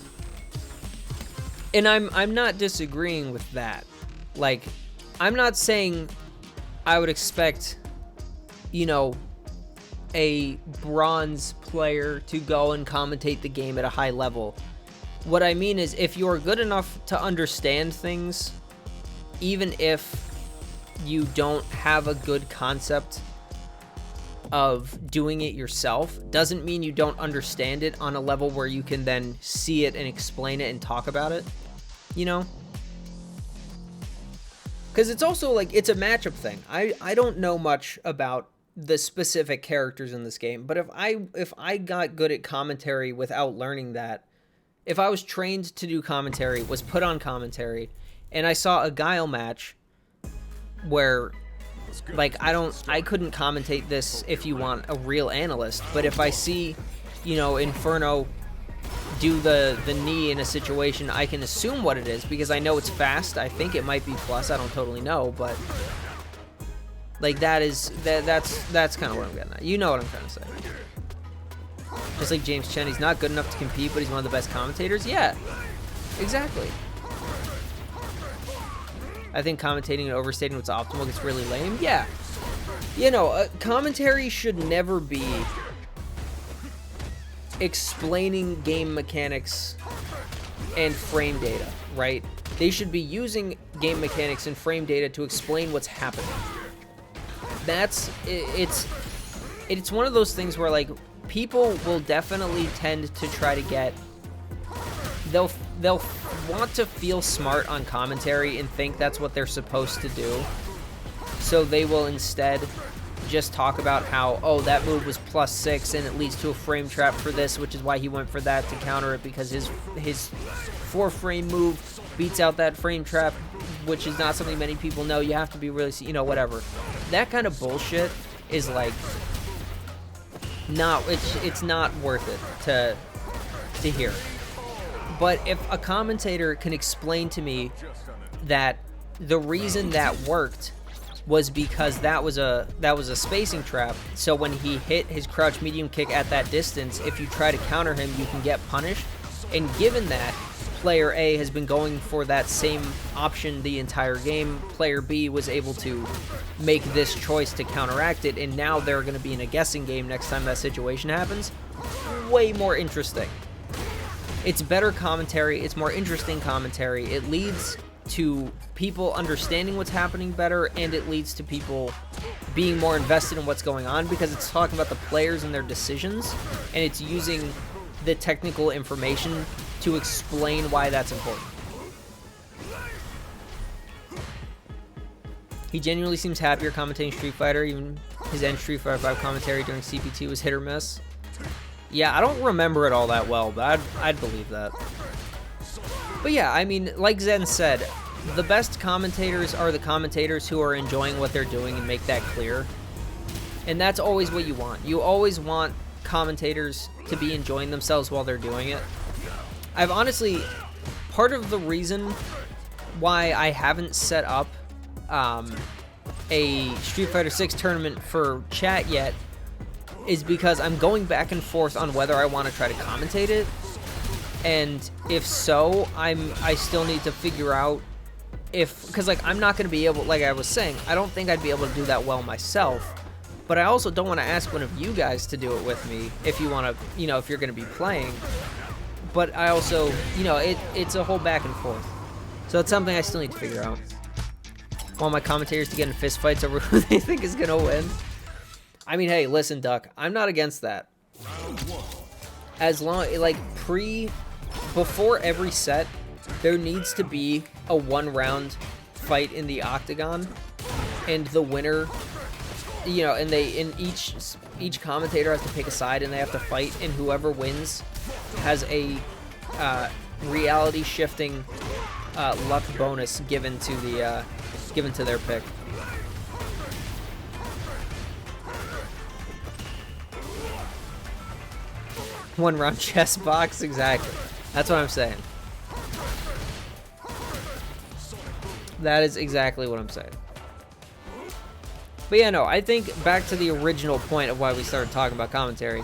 And I'm not disagreeing with that. Like, I'm not saying I would expect, you know, a bronze player to go and commentate the game at a high level. What I mean is, if you're good enough to understand things, even if you don't have a good concept of doing it yourself, doesn't mean you don't understand it on a level where you can then see it and explain it and talk about it, you know? Because it's also like, it's a matchup thing. I don't know much about the specific characters in this game, but if I got good at commentary without learning that, if I was trained to do commentary, was put on commentary, and I saw a Guile match where, like, I couldn't commentate this if you want a real analyst, but if I see, you know, Inferno do the knee in a situation, I can assume what it is because I know it's fast. I think it might be plus. I don't totally know, but like, that's kind of what I'm getting at. You know what I'm trying to say. Just like James Chen, he's not good enough to compete, but he's one of the best commentators. Yeah, exactly. I think commentating and overstating what's optimal gets really lame. Yeah. You know, commentary should never be explaining game mechanics and frame data, right? They should be using game mechanics and frame data to explain what's happening. It's one of those things where, like, people will definitely tend to try to get, they'll want to feel smart on commentary and think that's what they're supposed to do. So they will instead just talk about how, oh, that move was +6 and it leads to a frame trap for this, which is why he went for that to counter it, because his 4-frame move beats out that frame trap, which is not something many people know. You have to be really, you know, whatever. That kind of bullshit is like, it's not worth it to hear. But if a commentator can explain to me that the reason that worked was because that was a spacing trap, so when he hit his crouch medium kick at that distance, if you try to counter him, you can get punished. And given that player A has been going for that same option the entire game, player B was able to make this choice to counteract it, and now they're going to be in a guessing game next time that situation happens. Way more interesting. It's better commentary, it's more interesting commentary, it leads to people understanding what's happening better, and it leads to people being more invested in what's going on because it's talking about the players and their decisions, and it's using the technical information to explain why that's important. He genuinely seems happier commentating Street Fighter, even his end Street Fighter 5 commentary during CPT was hit or miss. Yeah, I don't remember it all that well, but I'd believe that. But yeah, I mean, like Zen said, the best commentators are the commentators who are enjoying what they're doing and make that clear. And that's always what you want. You always want commentators to be enjoying themselves while they're doing it. I've honestly, part of the reason why I haven't set up a Street Fighter 6 tournament for chat yet is because I'm going back and forth on whether I want to try to commentate it. And if so, I still need to figure out because like I'm not going to be able, like I was saying, I don't think I'd be able to do that well myself. But I also don't want to ask one of you guys to do it with me if you want to, if you're going to be playing. But I also, it's a whole back and forth. So it's something I still need to figure out. Want my commentators to get in fist fights over who they think is going to win. I mean, hey, listen, Duck, I'm not against that. As long, before every set, there needs to be a 1-round fight in the octagon, and the winner, and each commentator has to pick a side and they have to fight, and whoever wins has a reality shifting luck bonus given to their pick. One-round chess box, exactly. That's what I'm saying. That is exactly what I'm saying. But yeah, no, I think back to the original point of why we started talking about commentary.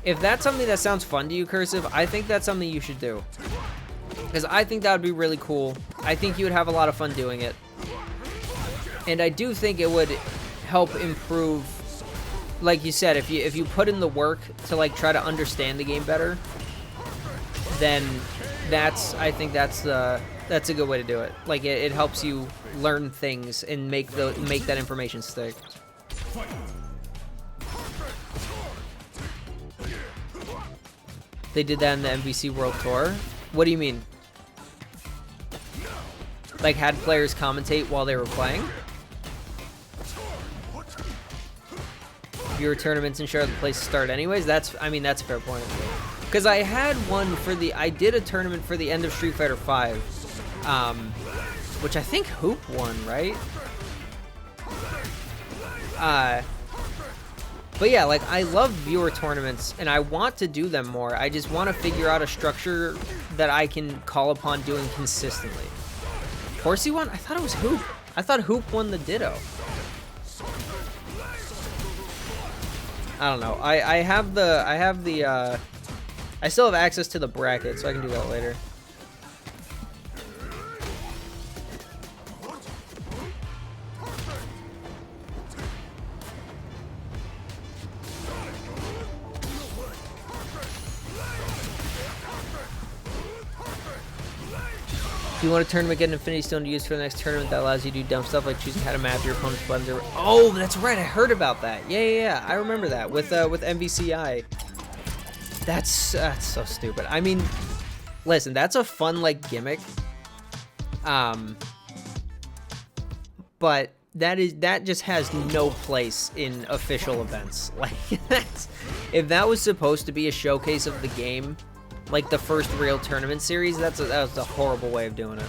If that's something that sounds fun to you, Cursive, I think that's something you should do. Because I think that would be really cool. I think you would have a lot of fun doing it. And I do think it would help improve, like you said, if you put in the work to like try to understand the game better, then I think that's a good way to do it. Like it helps you learn things and make that information stick. They did that in the MVC World Tour. What do you mean? Like had players commentate while they were playing? Viewer tournaments ensure the place to start anyways. That's a fair point. Because I had one I did a tournament for the end of Street Fighter V, which I think Hoop won, right? But yeah, like I love viewer tournaments and I want to do them more. I just want to figure out a structure that I can call upon doing consistently. Horsey won? I thought it was Hoop. I thought Hoop won the Ditto. I don't know. I still have access to the bracket, so I can do that later. Do you want a tournament, get an Infinity Stone to use for the next tournament that allows you to do dumb stuff like choosing how to map your opponent's buttons? Oh, that's right. I heard about that. Yeah. I remember that with MVCI. That's so stupid. I mean, listen, that's a fun like gimmick. But that just has no place in official events. Like if that was supposed to be a showcase of the game, like the first real tournament series, that was a horrible way of doing it.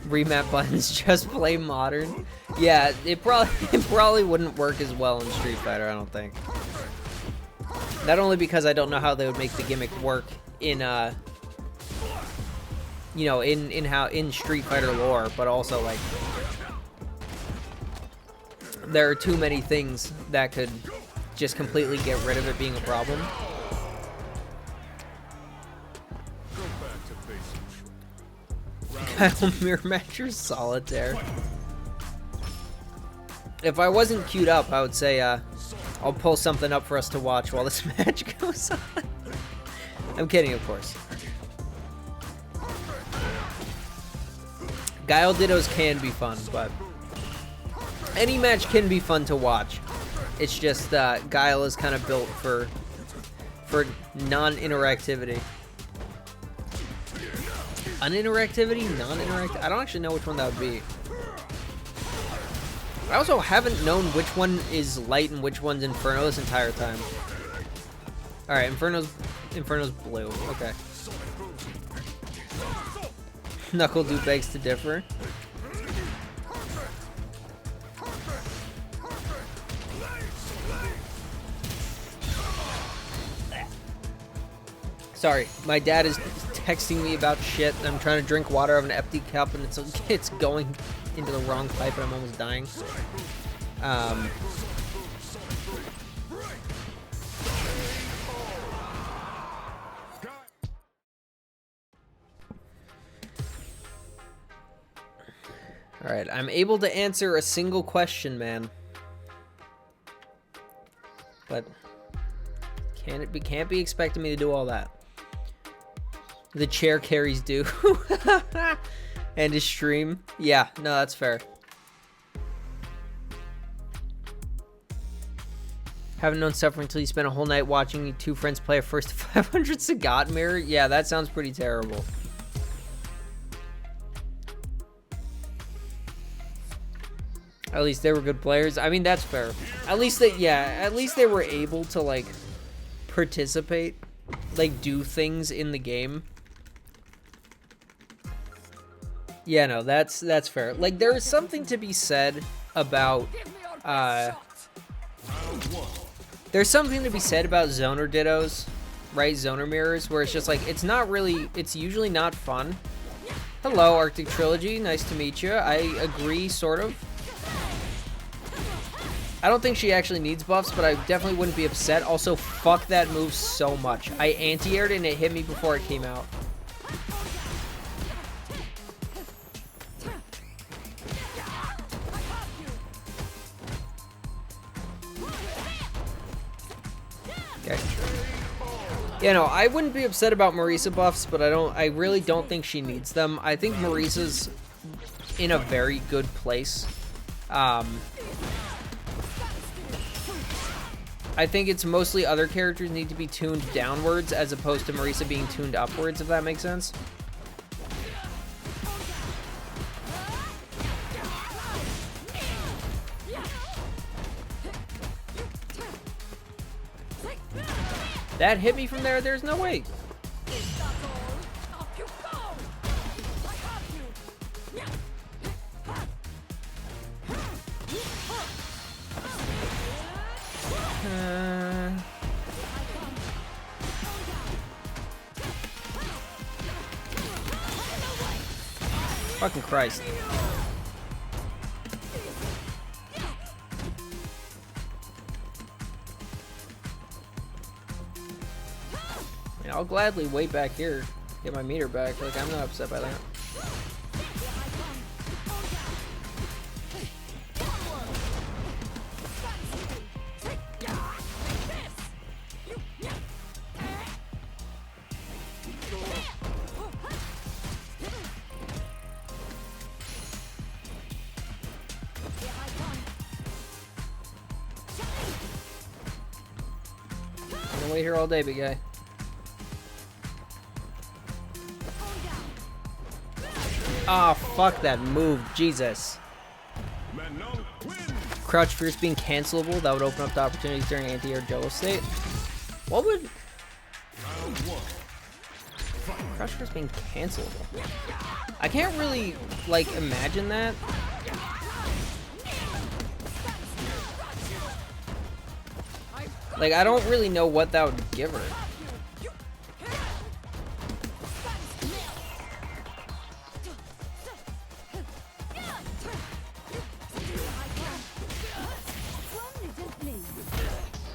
Remap buttons, just play modern. Yeah, it probably wouldn't work as well in Street Fighter, I don't think. Not only because I don't know how they would make the gimmick work in in Street Fighter lore, but also like there are too many things that could just completely get rid of it being a problem. Kyle Mirror Matcher Solitaire. If I wasn't queued up, I would say I'll pull something up for us to watch while this match goes on. I'm kidding, of course. Guile Dittos can be fun, but any match can be fun to watch. It's just Guile is kind of built for non-interactivity. Uninteractivity? Non-interactive? I don't actually know which one that would be. I also haven't known which one is light and which one's Inferno this entire time. Alright, Inferno's blue. Okay. Knuckle Dude begs to differ. Sorry, my dad is texting me about shit. I'm trying to drink water out of an empty cup and it's going into the wrong pipe and I'm almost dying. Alright, I'm able to answer a single question, man. But can't be expecting me to do all that. The chair carries do. And his stream. Yeah, no, that's fair. Haven't known suffering until you spent a whole night watching your two friends play a first to 500 Sagat mirror. Yeah, that sounds pretty terrible. At least they were good players. I mean, that's fair. At least they were able to like participate, like do things in the game. Yeah, no, that's fair. Like there is something to be said about there's something to be said about zoner dittos, right? Zoner mirrors, where it's just like it's usually not fun. Hello, Arctic Trilogy, nice to meet you. I agree, sort of. I don't think she actually needs buffs, but I definitely wouldn't be upset. Also, fuck that move so much. I anti-aired and it hit me before it came out. Okay. Yeah, no, I wouldn't be upset about Marisa buffs, but I really don't think she needs them. I think Marisa's in a very good place. I think it's mostly other characters need to be tuned downwards as opposed to Marisa being tuned upwards, if that makes sense. That hit me from there, there's no way. Fucking Christ. I mean, I'll gladly wait back here, get my meter back. Like, I'm not upset by that. I'm gonna wait here all day, big guy. Ah, oh, fuck that move, Jesus. Crouch Fierce being cancelable, that would open up the opportunities during anti-air Jello state. What would... Crouch Fierce being cancelable? I can't really, like, imagine that. Like, I don't really know what that would give her.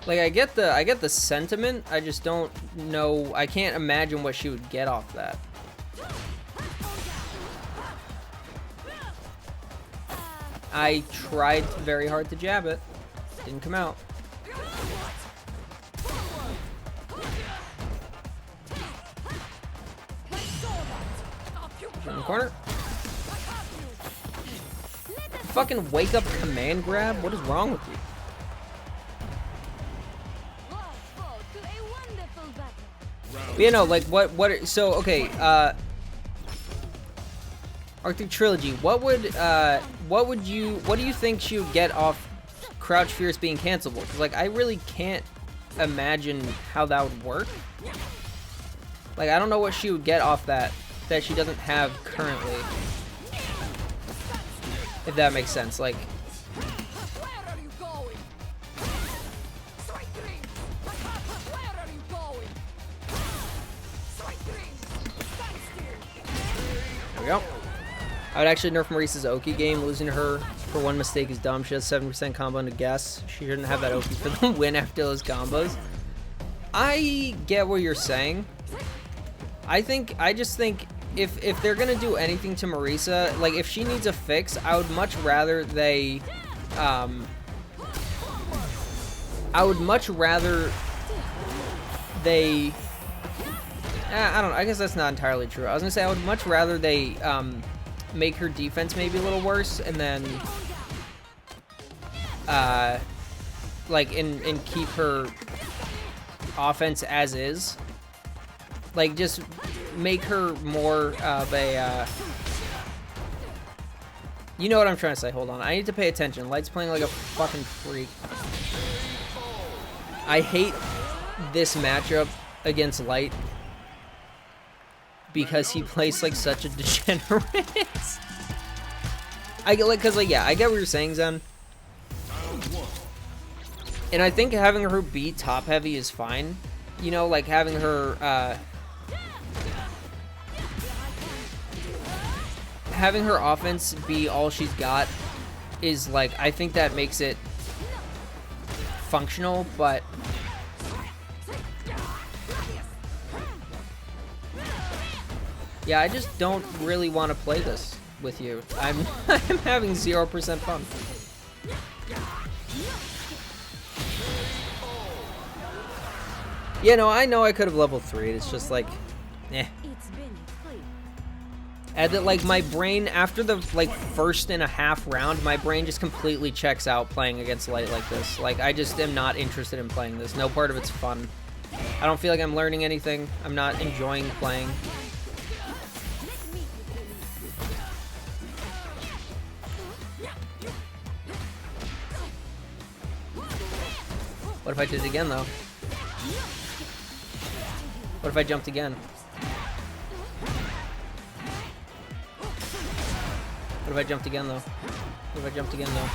Like, I get the sentiment, I just don't know, I can't imagine what she would get off that. I tried very hard to jab it, didn't come out. In the corner. Fucking wake up command grab, what is wrong with you? But, you know, like, so, okay, Arctic Trilogy, what would, what do you think she would get off Crouch Fierce being cancelable? Because, like, I really can't imagine how that would work. Like, I don't know what she would get off that she doesn't have currently. If that makes sense. Like, there we go. I would actually nerf Marisa's Oki game. Losing her for one mistake is dumb. She has 7% combo into guess. She shouldn't have that Oki for the win after those combos. I get what you're saying. I just think if they're gonna do anything to Marisa, like if she needs a fix, I would much rather they I don't know, I guess that's not entirely true. I was gonna say I would much rather they make her defense maybe a little worse and then like and keep her offense as is. Like, just make her more of a, you know what I'm trying to say. Hold on. I need to pay attention. Light's playing like a fucking freak. I hate this matchup against Light because he plays like such a degenerate. I get like, cause like, yeah, I get what you're saying, Zen. And I think having her be top heavy is fine. You know, like having her, having her offense be all she's got is like, I think that makes it functional, but yeah, I just don't really want to play this with you. I'm having 0% fun. Yeah, no, I know I could have leveled 3. It's just like, eh. And that, like, my brain, after the, like, 1.5 round, my brain just completely checks out playing against Light like this. Like, I just am not interested in playing this. No part of it's fun. I don't feel like I'm learning anything. I'm not enjoying playing. What if I did it again, though? What if I jumped again? What if I jumped again, though? What if I jumped again, though?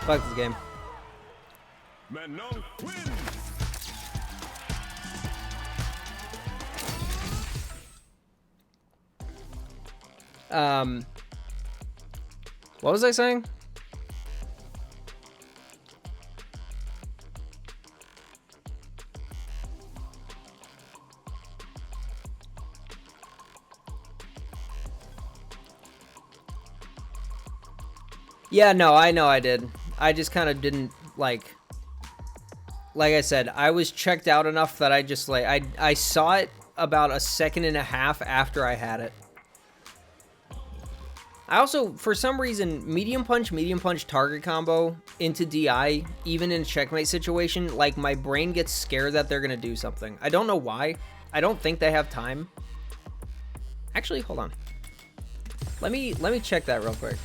Fuck this game. What was I saying? Yeah, no, I know I did. I just kind of didn't, like I said, I was checked out enough that I just, like, I saw it about 1.5 seconds after I had it. I also, for some reason, medium punch target combo into DI, even in a checkmate situation, like, my brain gets scared that they're gonna do something. I don't know why. I don't think they have time. Actually, hold on. Let me check that real quick.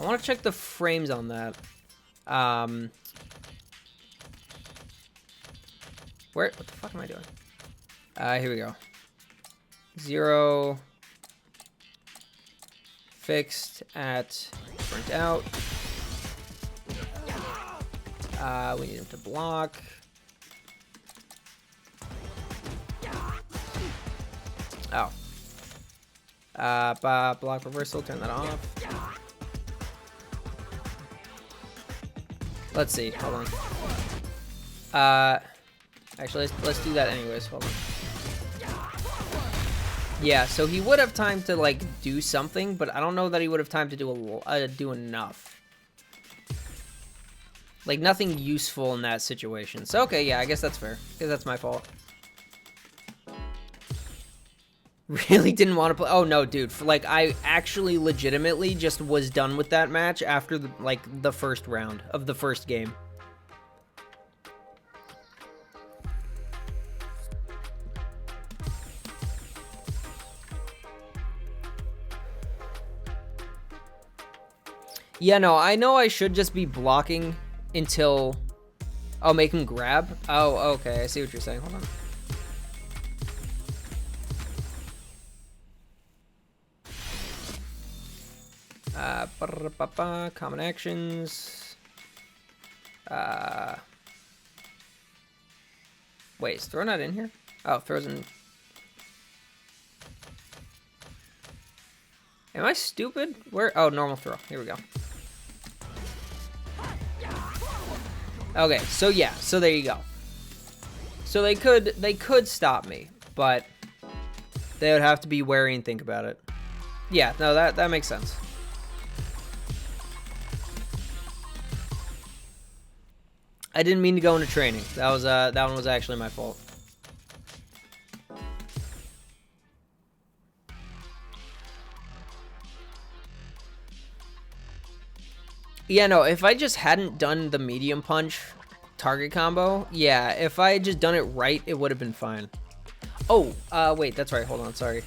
I want to check the frames on that. What the fuck am I doing? Here we go. 0 fixed at burnt out. We need him to block. Oh. Block reversal, turn that off. Let's see, hold on. Actually, let's do that anyways, hold on. Yeah, so he would have time to, like, do something, but I don't know that he would have time to do enough. Like, nothing useful in that situation. So, okay, yeah, I guess that's fair. Because that's my fault. Really didn't want to play. Oh no, dude. Like, I actually legitimately just was done with that match after the first round of the first game. Yeah, no, I know I should just be blocking until... Oh, make him grab? Oh, okay, I see what you're saying. Hold on. Common actions. Wait, is throw not in here? Oh, throws in... Am I stupid? Where? Oh, normal throw. Here we go. Okay, so yeah, so there you go. So they could stop me, but they would have to be wary and think about it. Yeah, no, that makes sense. I didn't mean to go into training. That one was actually my fault. Yeah, no, if I just hadn't done the medium punch target combo, yeah, if I had just done it right, it would have been fine. Oh, wait, that's right. Hold on, sorry.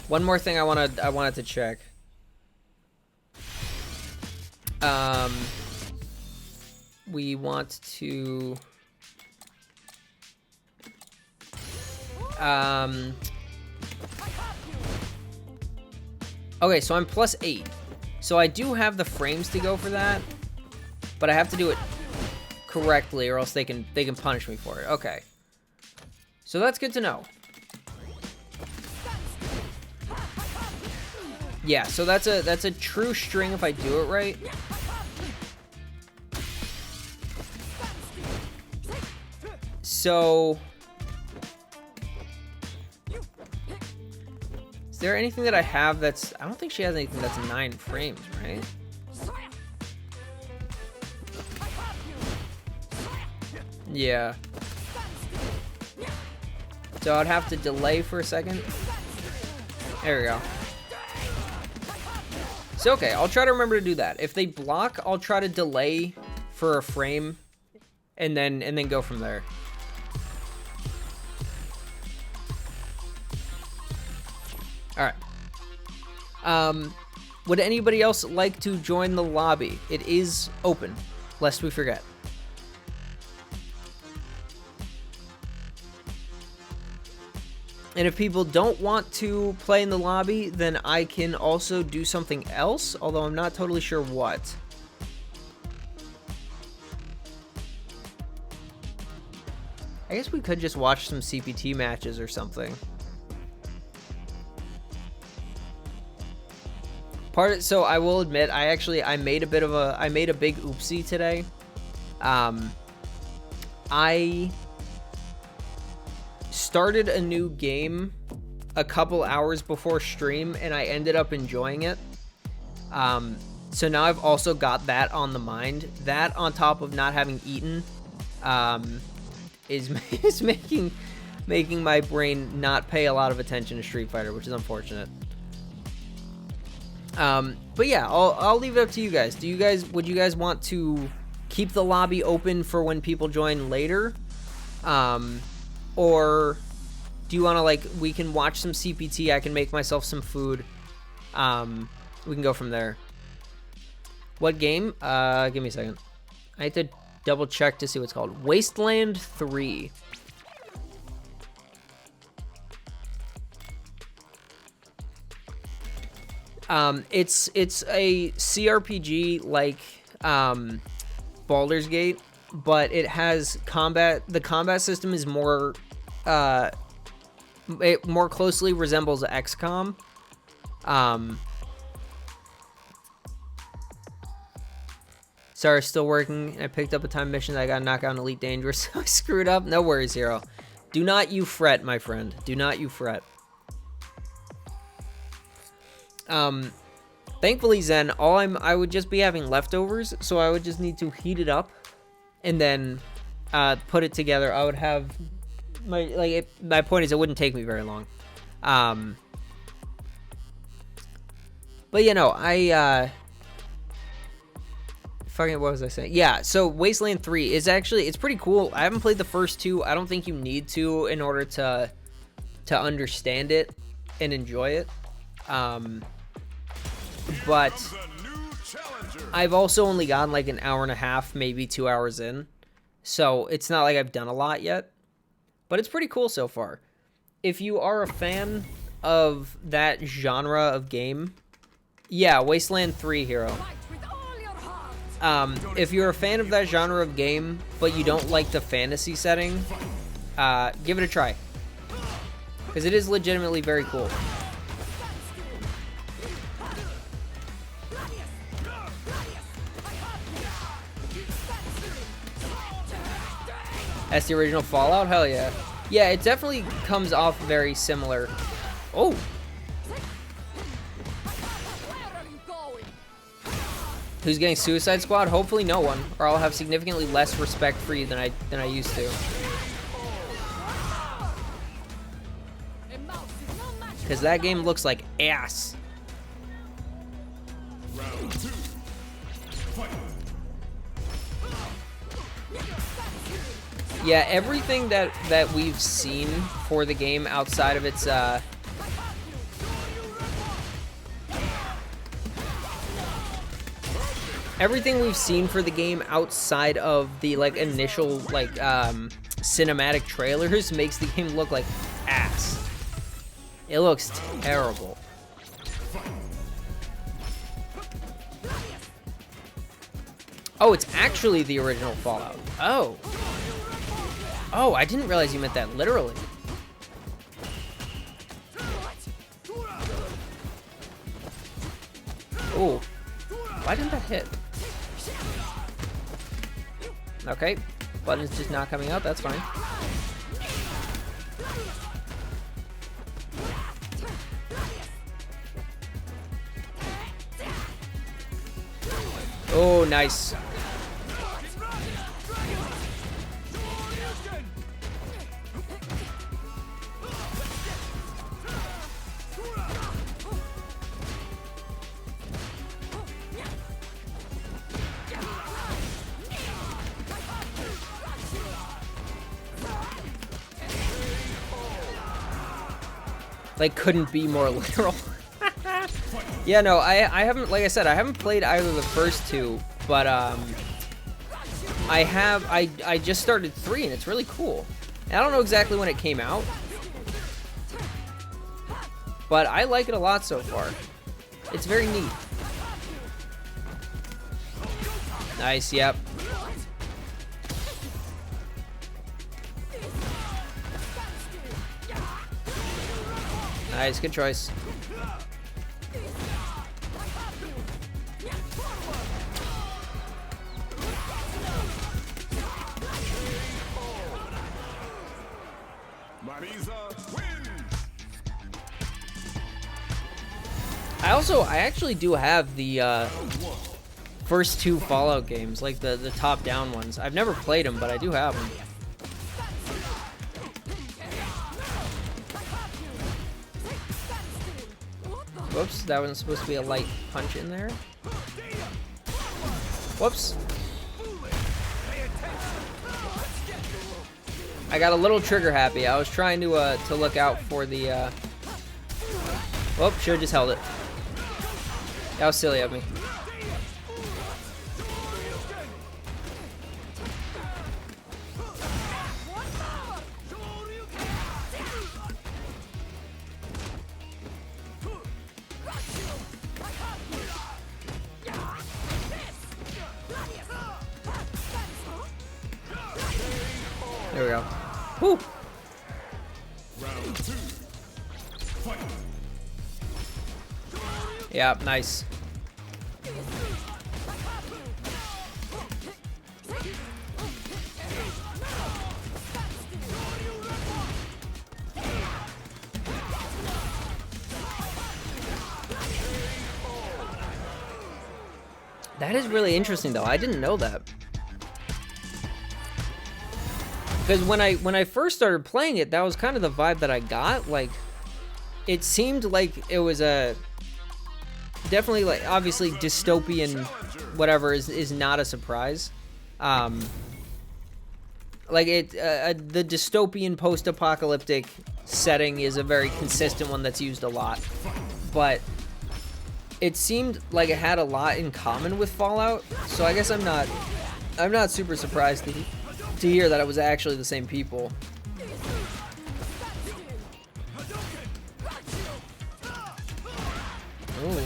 One more thing I wanted to check. We want to okay, so I'm +8. So I do have the frames to go for that, but I have to do it correctly or else they can punish me for it. Okay. So that's good to know. Yeah, so that's a true string if I do it right. So is there anything that I have that's... I don't think she has anything that's 9 frames, right? Yeah. So I'd have to delay for a second. There we go. So okay, I'll try to remember to do that. If they block, I'll try to delay for a frame and then go from there. All right. Would anybody else like to join the lobby? It is open, lest we forget. And if people don't want to play in the lobby, then I can also do something else, although I'm not totally sure what. I guess we could just watch some CPT matches or something. So I will admit, I made a big oopsie today. I started a new game a couple hours before stream and I ended up enjoying it. So now I've also got that on the mind. That on top of not having eaten is making my brain not pay a lot of attention to Street Fighter, which is unfortunate. But yeah, I'll leave it up to you guys. Would you guys want to keep the lobby open for when people join later? Or do you want to, we can watch some CPT, I can make myself some food. We can go from there. What game? Give me a second. I have to double check to see what it's called. Wasteland 3. It's a CRPG like Baldur's Gate, but it has combat. The combat system is more, it more closely resembles XCOM. Sorry, still working. I picked up a time mission that I got to knock out an Elite Dangerous. I screwed up. No worries, Hero. Do not you fret, my friend. Do not you fret. Thankfully, Zen, I would just be having leftovers, so I would just need to heat it up and then put it together. I would have my point is it wouldn't take me very long. But you know, fucking, what was I saying? Yeah, so Wasteland 3 is actually, it's pretty cool. I haven't played the first two. I don't think you need to in order to understand it and enjoy it. But I've also only gotten like an hour and a half, maybe 2 hours in. So it's not like I've done a lot yet. But it's pretty cool so far. If you are a fan of that genre of game, yeah, Wasteland 3 Hero. If you're a fan of that genre of game, but you don't like the fantasy setting, give it a try. Because it is legitimately very cool. That's the original Fallout? Hell yeah. Yeah, it definitely comes off very similar. Oh! Who's getting Suicide Squad? Hopefully no one, or I'll have significantly less respect for you than I used to. Because that game looks like ass. Yeah, everything that we've seen for the game outside of its everything we've seen for the game outside of the like initial like cinematic trailers makes the game look like ass. It looks terrible. Oh, it's actually the original Fallout. Oh. Oh, I didn't realize you meant that literally. Oh. Why didn't that hit? Okay. Button's just not coming out. That's fine. Oh, nice. Like, couldn't be more literal. Yeah, no, I haven't, like I said, I haven't played either of the first two, but I just started 3 and it's really cool. And I don't know exactly when it came out, but I like it a lot so far. It's very neat. Nice, yep. Nice, good choice. I actually do have the first 2 Fallout games, like the top-down ones. I've never played them, but I do have them. Whoops, that wasn't supposed to be a light punch in there. Whoops. I got a little trigger happy. I was trying to look out for the Whoop, should've just held it. That was silly of me. There we go. Whew. Yeah, nice. That is really interesting, though. I didn't know that. Because when I first started playing it, that was kind of the vibe that I got. Like, it seemed like it was a definitely, like, obviously dystopian whatever is not a surprise. Like the dystopian post-apocalyptic setting is a very consistent one that's used a lot, but it seemed like it had a lot in common with Fallout, so I guess I'm not super surprised to hear that it was actually the same people. Ooh.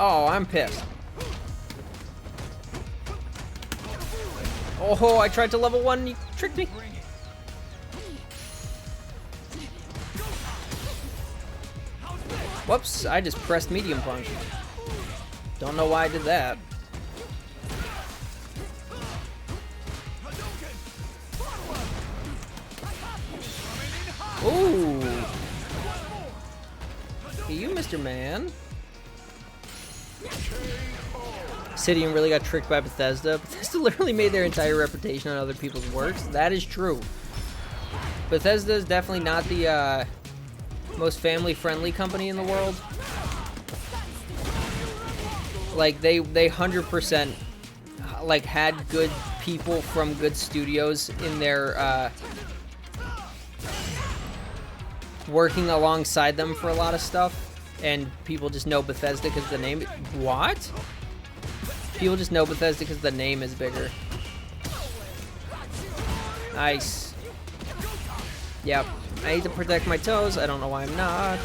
Oh, I'm pissed. Oh, I tried to level 1, you tricked me. Whoops, I just pressed medium punch. Don't know why I did that. Ooh. Hey, you, Mr. Man. Obsidian really got tricked by Bethesda. Bethesda literally made their entire reputation on other people's works. That is true. Bethesda is definitely not the most family-friendly company in the world. Like, they 100% like had good people from good studios in their working alongside them for a lot of stuff, and people just know Bethesda because the name. What? People just know Bethesda because the name is bigger. Nice. Yep. I need to protect my toes. I don't know why I'm not.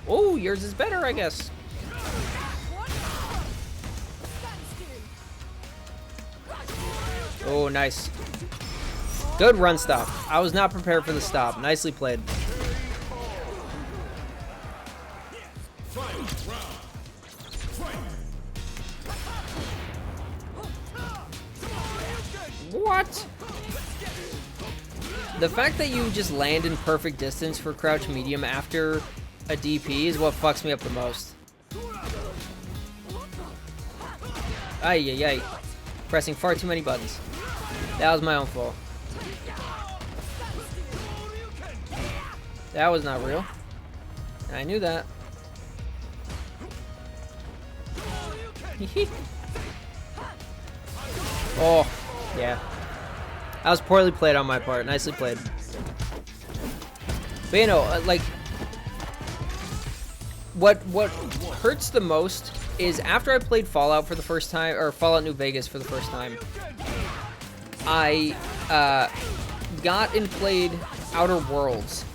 Oh, yours is better, I guess. Oh, nice. Good run stop. I was not prepared for the stop. Nicely played. What? The fact that you just land in perfect distance for crouch medium after a DP is what fucks me up the most. Ay, ay, ay. Pressing far too many buttons. That was my own fault. That was not real. I knew that. Oh, yeah. That was poorly played on my part. Nicely played. But you know, like, what hurts the most is after I played Fallout for the first time, or Fallout New Vegas for the first time, I got and played Outer Worlds.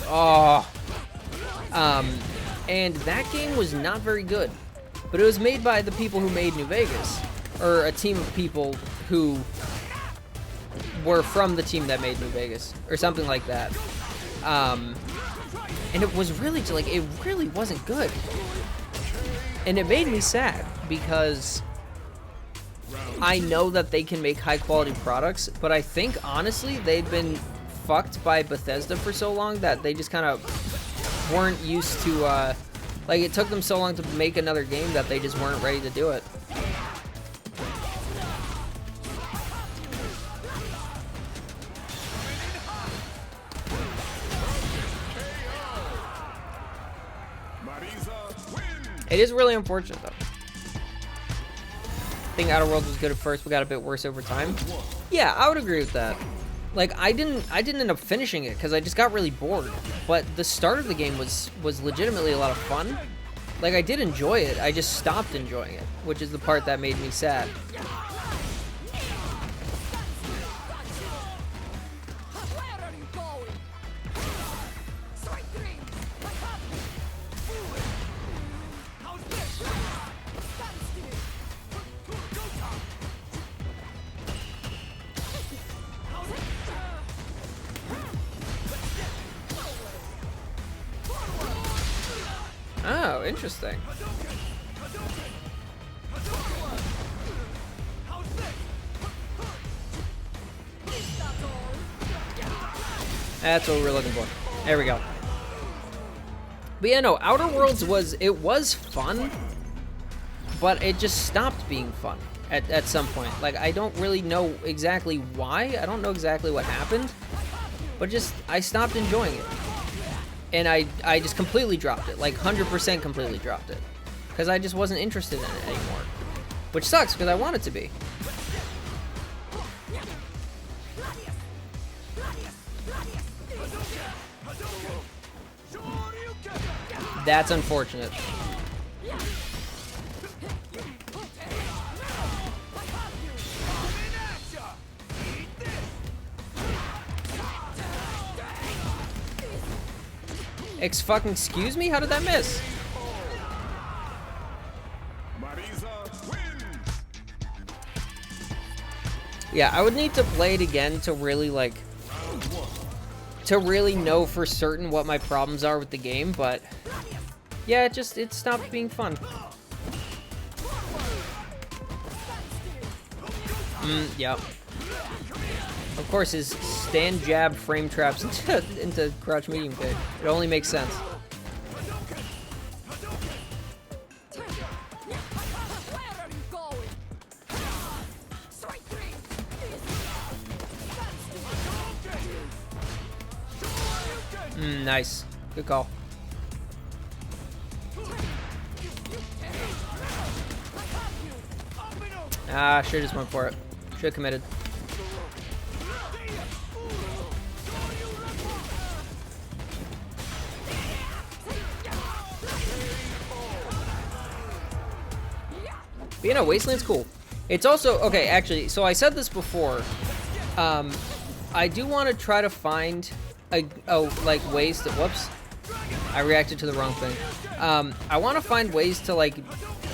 Oh. And that game was not very good. But it was made by the people who made New Vegas. Or a team of people who were from the team that made New Vegas. Or something like that. And it was really, like, it really wasn't good. And it made me sad because I know that they can make high quality products, but I think, honestly, they've been fucked by Bethesda for so long that they just kind of weren't used to, like, it took them so long to make another game that they just weren't ready to do it. It is really unfortunate, though. I think Outer Worlds was good at first, but got a bit worse over time. Yeah, I would agree with that. Like, I didn't end up finishing it because I just got really bored. But the start of the game was legitimately a lot of fun. Like, I did enjoy it. I just stopped enjoying it, which is the part that made me sad. Oh, interesting. That's what we're looking for. There we go. But yeah, no, Outer Worlds was fun, but it just stopped being fun at some point. Like, I don't really know exactly why. I don't know exactly what happened, but just, I stopped enjoying it. And I just completely dropped it, like 100% completely dropped it. Because I just wasn't interested in it anymore. Which sucks, because I want it to be. That's unfortunate. Excuse me? How did that miss? Yeah, I would need to play it again to really, like, to really know for certain what my problems are with the game, but yeah, it stopped being fun. Yep. Of course, his stand jab frame traps into crouch medium kick. It only makes sense. Nice. Good call. Ah, should've just went for it. Should've committed. But you know, Wasteland's cool. It's also, okay, actually, so I said this before. I do want to try to find like ways to, whoops, I reacted to the wrong thing. I want to find ways to like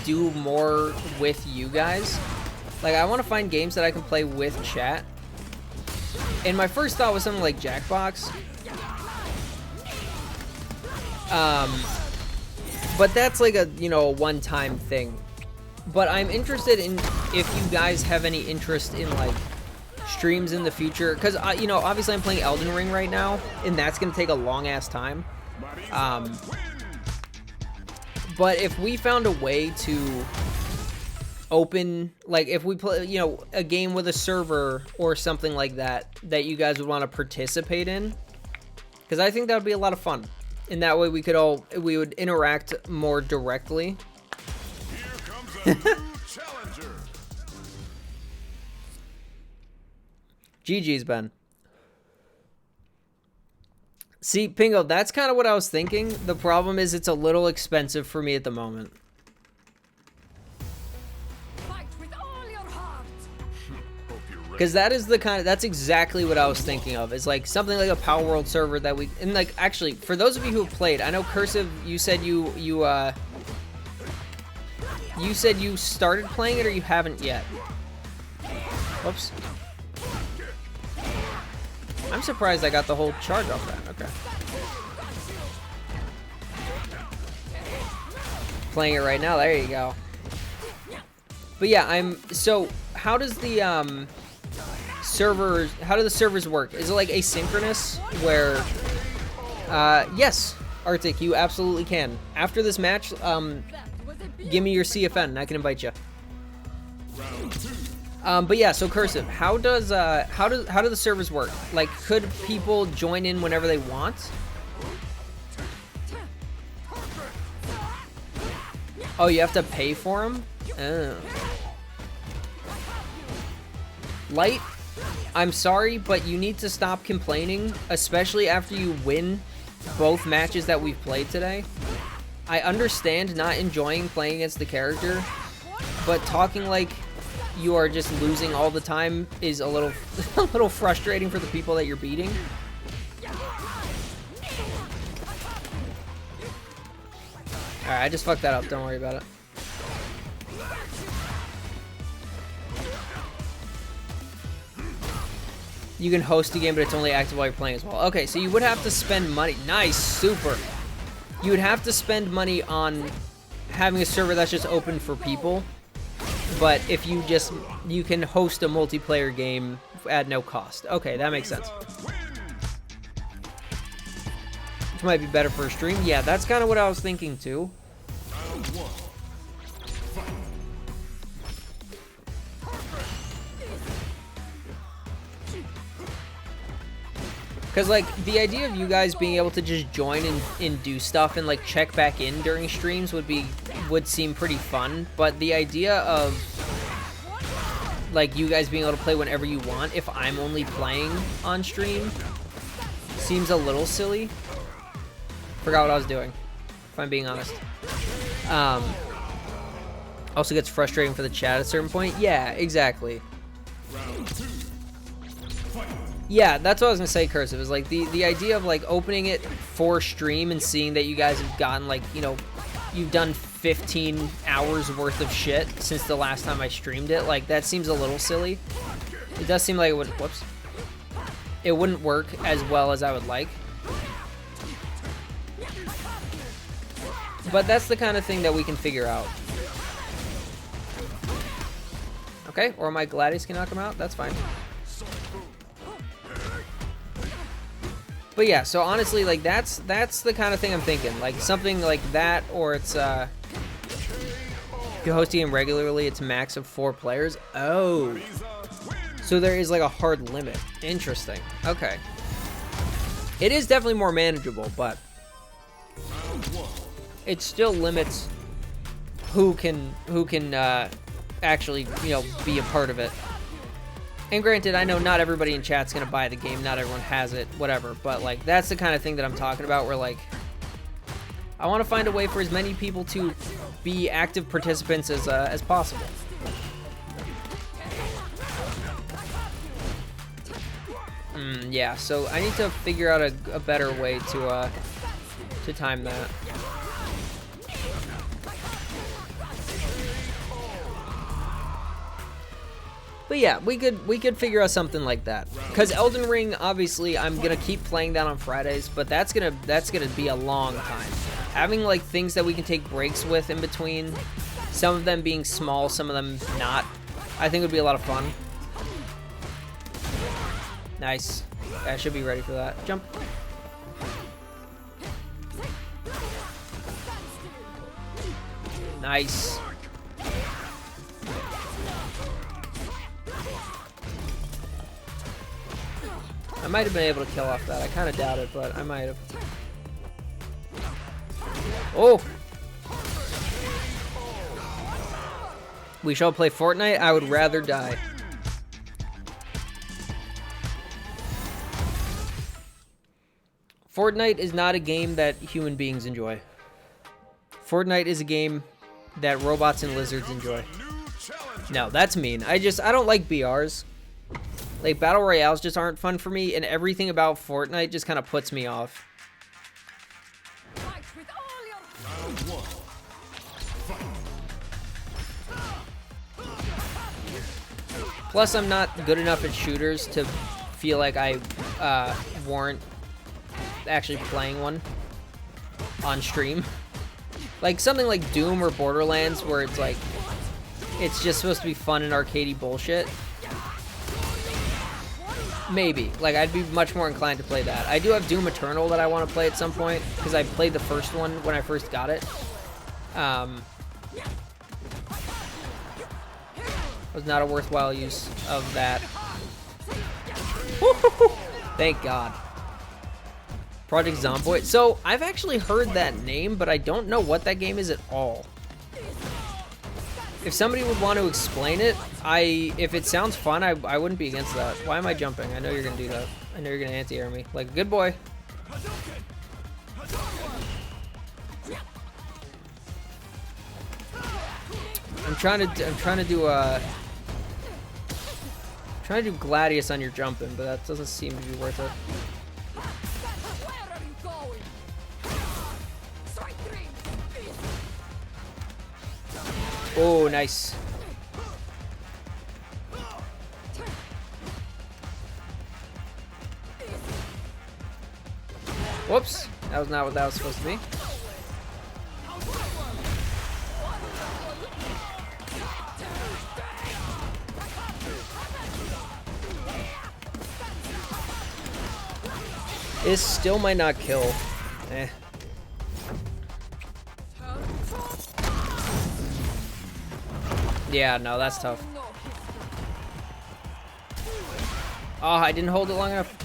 do more with you guys. Like, I want to find games that I can play with chat. And my first thought was something like Jackbox. But that's like a, you know, a one-time thing. But I'm interested in if you guys have any interest in like streams in the future, because you know, obviously I'm playing Elden Ring right now, and that's gonna take a long ass time. But if we found a way to open, like if we play, you know, a game with a server or something like that that you guys would want to participate in, because I think that would be a lot of fun, and that way we would interact more directly. Here comes a new challenger. GG's, Ben. See, Pingo, that's kind of what I was thinking. The problem is it's a little expensive for me at the moment. Because that is the kind of, that's exactly what I was thinking of. It's like something like a Power World server that we, and like, actually, for those of you who have played, I know Cursive, you said you said you started playing it or you haven't yet. Whoops. I'm surprised I got the whole charge off that. Okay. Playing it right now. There you go. But yeah, so how does the how do the servers work? Is it like asynchronous where yes, Arctic, you absolutely can. After this match, give me your CFN and I can invite you. But yeah, so Cursive, how do the servers work? Like, could people join in whenever they want? Oh, you have to pay for them? Oh. Light, I'm sorry, but you need to stop complaining, especially after you win both matches that we've played today. I understand not enjoying playing against the character, but talking like you are just losing all the time is a little frustrating for the people that you're beating. Alright, I just fucked that up. Don't worry about it. You can host a game, but it's only active while you're playing as well. Okay, so you would have to spend money. Nice, super. You would have to spend money on having a server that's just open for people. But if you can host a multiplayer game at no cost. Okay, that makes sense. Which might be better for a stream. Yeah, that's kind of what I was thinking too. Because, like, the idea of you guys being able to just join and do stuff and, like, check back in during streams would seem pretty fun. But the idea of, like, you guys being able to play whenever you want if I'm only playing on stream seems a little silly. Forgot what I was doing, if I'm being honest. Also gets frustrating for the chat at a certain point. Yeah, exactly. Yeah, that's what I was gonna say, Cursive, is like the idea of like opening it for stream and seeing that you guys have gotten like, you know, you've done 15 hours worth of shit since the last time I streamed it. Like, that seems a little silly. It does seem like it would, whoops. It wouldn't work as well as I would like. But that's the kind of thing that we can figure out. Okay, or my Gladius can knock him out, that's fine. But yeah, so honestly, like, that's the kind of thing I'm thinking. Like, something like that, or it's, if you host a game regularly, it's a max of 4 players. Oh. So there is, like, a hard limit. Interesting. Okay. It is definitely more manageable, but it still limits who can actually, you know, be a part of it. And granted, I know not everybody in chat's gonna buy the game, not everyone has it, whatever, but like, that's the kind of thing that I'm talking about, where like, I want to find a way for as many people to be active participants as possible. Yeah, so I need to figure out a better way to time that. But yeah, we could figure out something like that. Because Elden Ring, obviously, I'm gonna keep playing that on Fridays, but that's gonna be a long time. Having like things that we can take breaks with in between, some of them being small, some of them not, I think would be a lot of fun. Nice. I should be ready for that. Jump. Nice. I might have been able to kill off that. I kind of doubt it, but I might have. Oh! We shall play Fortnite? I would rather die. Fortnite is not a game that human beings enjoy. Fortnite is a game that robots and lizards enjoy. No, that's mean. I don't like BRs. Like, Battle Royales just aren't fun for me, and everything about Fortnite just kind of puts me off. Plus, I'm not good enough at shooters to feel like I warrant actually playing one on stream. Like, something like Doom or Borderlands, where it's like, it's just supposed to be fun and arcadey bullshit. Maybe. Like, I'd be much more inclined to play that. I do have Doom Eternal that I want to play at some point, because I played the first one when I first got it. Was not a worthwhile use of that. Thank God. Project Zomboid. So, I've actually heard that name, but I don't know what that game is at all. If somebody would want to explain it, if it sounds fun, I wouldn't be against that. Why am I jumping? I know you're going to do that. I know you're going to anti-air me. Like a good boy. I'm trying to do Gladius on your jumping, but that doesn't seem to be worth it. Oh, nice. Whoops. That was not what that was supposed to be. This still might not kill. Eh. Yeah, no, that's tough. Oh, I didn't hold it long enough.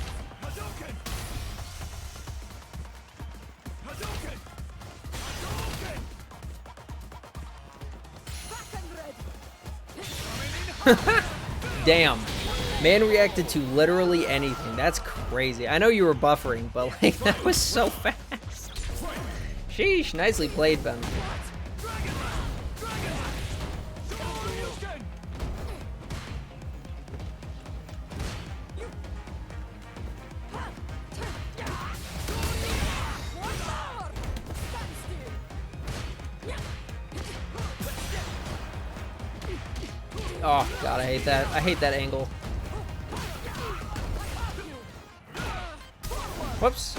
Damn. Man reacted to literally anything. That's crazy. I know you were buffering, but like that was so fast. Sheesh, nicely played, Ben. Oh god, I hate that. I hate that angle. Whoops.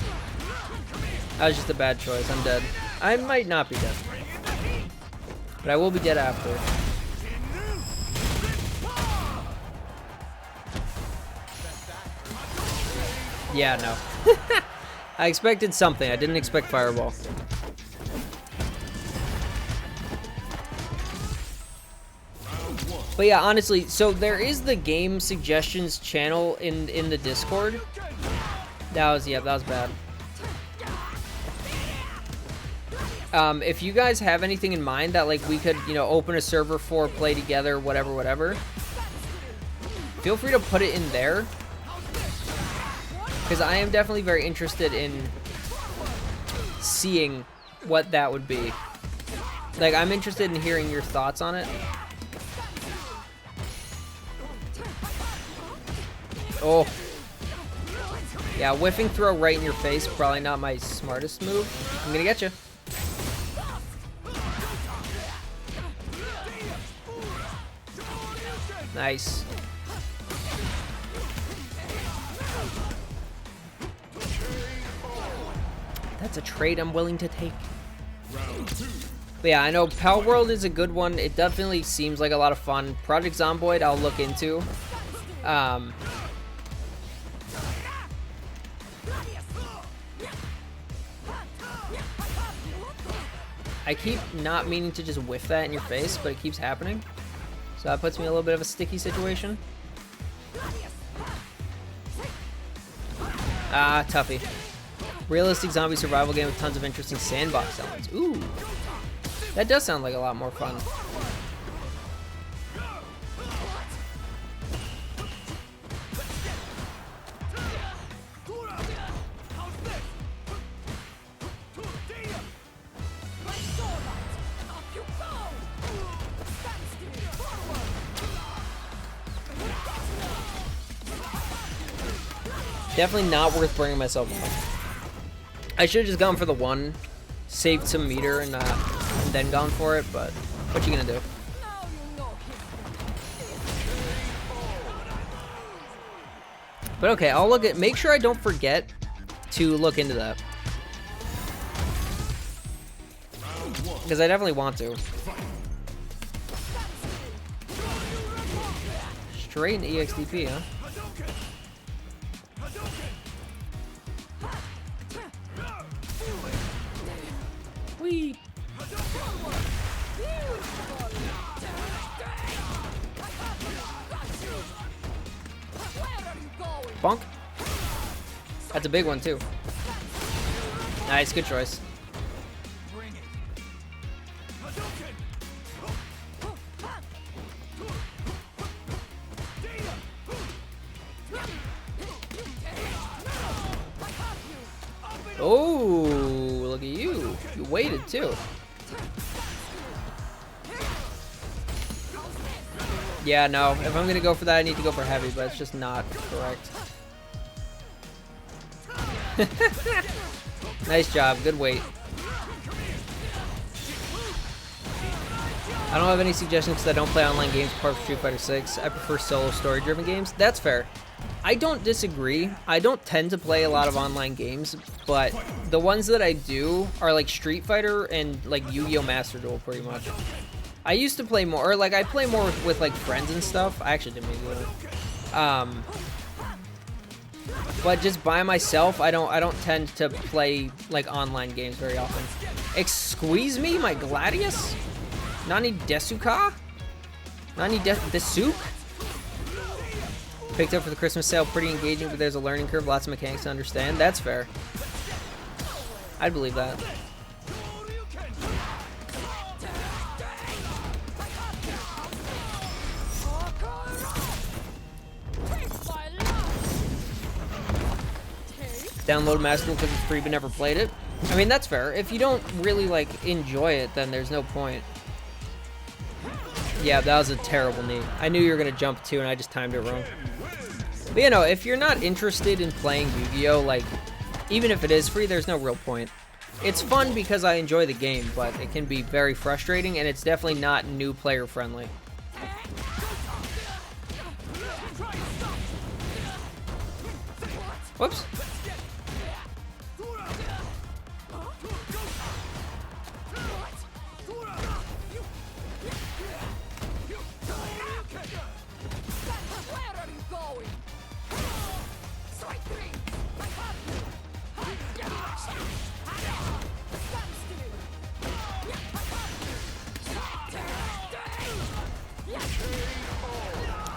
That was just a bad choice. I'm dead. I might not be dead. But I will be dead after. Yeah, no. I expected something. I didn't expect fireball. But yeah, honestly, so there is the game suggestions channel in the Discord. That was bad. If you guys have anything in mind that like we could, you know, open a server for, play together, whatever, feel free to put it in there. Because I am definitely very interested in seeing what that would be. Like, I'm interested in hearing your thoughts on it. Oh. Yeah, whiffing throw right in your face, probably not my smartest move. I'm gonna get you. Nice. That's a trade I'm willing to take. But yeah, I know Pal World is a good one. It definitely seems like a lot of fun. Project Zomboid I'll look into. I keep not meaning to just whiff that in your face, but it keeps happening. So that puts me in a little bit of a sticky situation. Ah, toughie. Realistic zombie survival game with tons of interesting sandbox elements. Ooh. That does sound like a lot more fun. Definitely not worth bringing myself up. I should have just gone for the one, saved some meter, and then gone for it, but what you gonna do? But okay, I'll look at, make sure I don't forget to look into that. Because I definitely want to. Straight into EXDP, huh? Whee! Bonk. That's a big one too. Nice, good choice. Oh, look at you. You waited too. Yeah, no. If I'm gonna go for that, I need to go for heavy, but it's just not correct. Nice job. Good weight. I don't have any suggestions because I don't play online games apart from Street Fighter 6. I prefer solo story-driven games. That's fair. I don't disagree. I don't tend to play a lot of online games, but the ones that I do are like Street Fighter and like Yu-Gi-Oh! Master Duel, pretty much. I used to play more, or like I play more with like friends and stuff. I actually didn't mean to do that. But just by myself, I don't tend to play like online games very often. Squeeze me, my Gladius? Nani Desuka? Nani Desuk? Picked up for the Christmas sale, pretty engaging, but there's a learning curve, lots of mechanics to understand. That's fair. I'd believe that. Download Master Duel because it's free but never played it. I mean, that's fair. If you don't really, like, enjoy it, then there's no point. Yeah, that was a terrible knee. I knew you were going to jump too, and I just timed it wrong. But, you know, if you're not interested in playing Yu-Gi-Oh!, like, even if it is free, there's no real point. It's fun because I enjoy the game, but it can be very frustrating, and it's definitely not new player friendly. Whoops.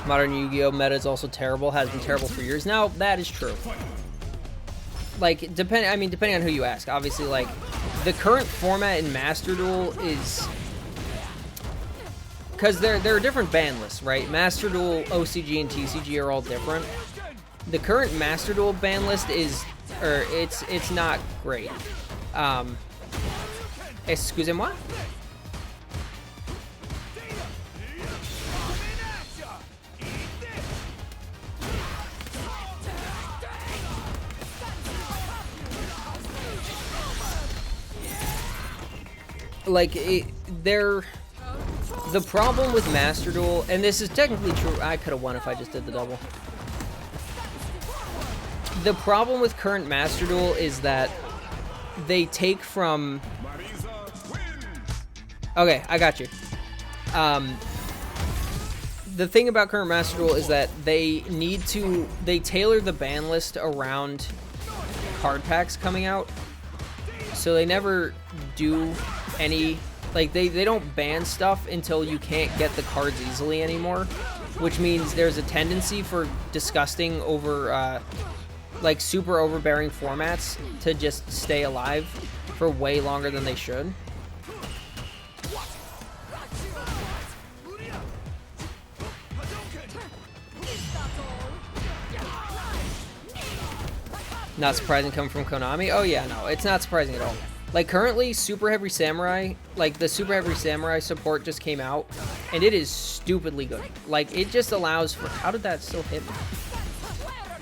Modern Yu-Gi-Oh! Meta is also terrible, has been terrible for years. Now, that is true. Like, depending on who you ask. Obviously, like, the current format in Master Duel is... Because there are different ban lists, right? Master Duel, OCG, and TCG are all different. The current Master Duel ban list is... it's not great. Excusez-moi? Like, the problem with Master Duel, and this is technically true, I could have won if I just did the double. The problem with current Master Duel is that they take from... Okay, I got you. The thing about current Master Duel is that they tailor the ban list around card packs coming out. So they never do any, like, they don't ban stuff until you can't get the cards easily anymore, which means there's a tendency for disgusting like super overbearing formats to just stay alive for way longer than they should. Not surprising coming from Konami? Oh yeah, no, it's not surprising at all. Like, currently, Super Heavy Samurai, like, the Super Heavy Samurai support just came out, and it is stupidly good. Like, it just allows for... How did that still hit me?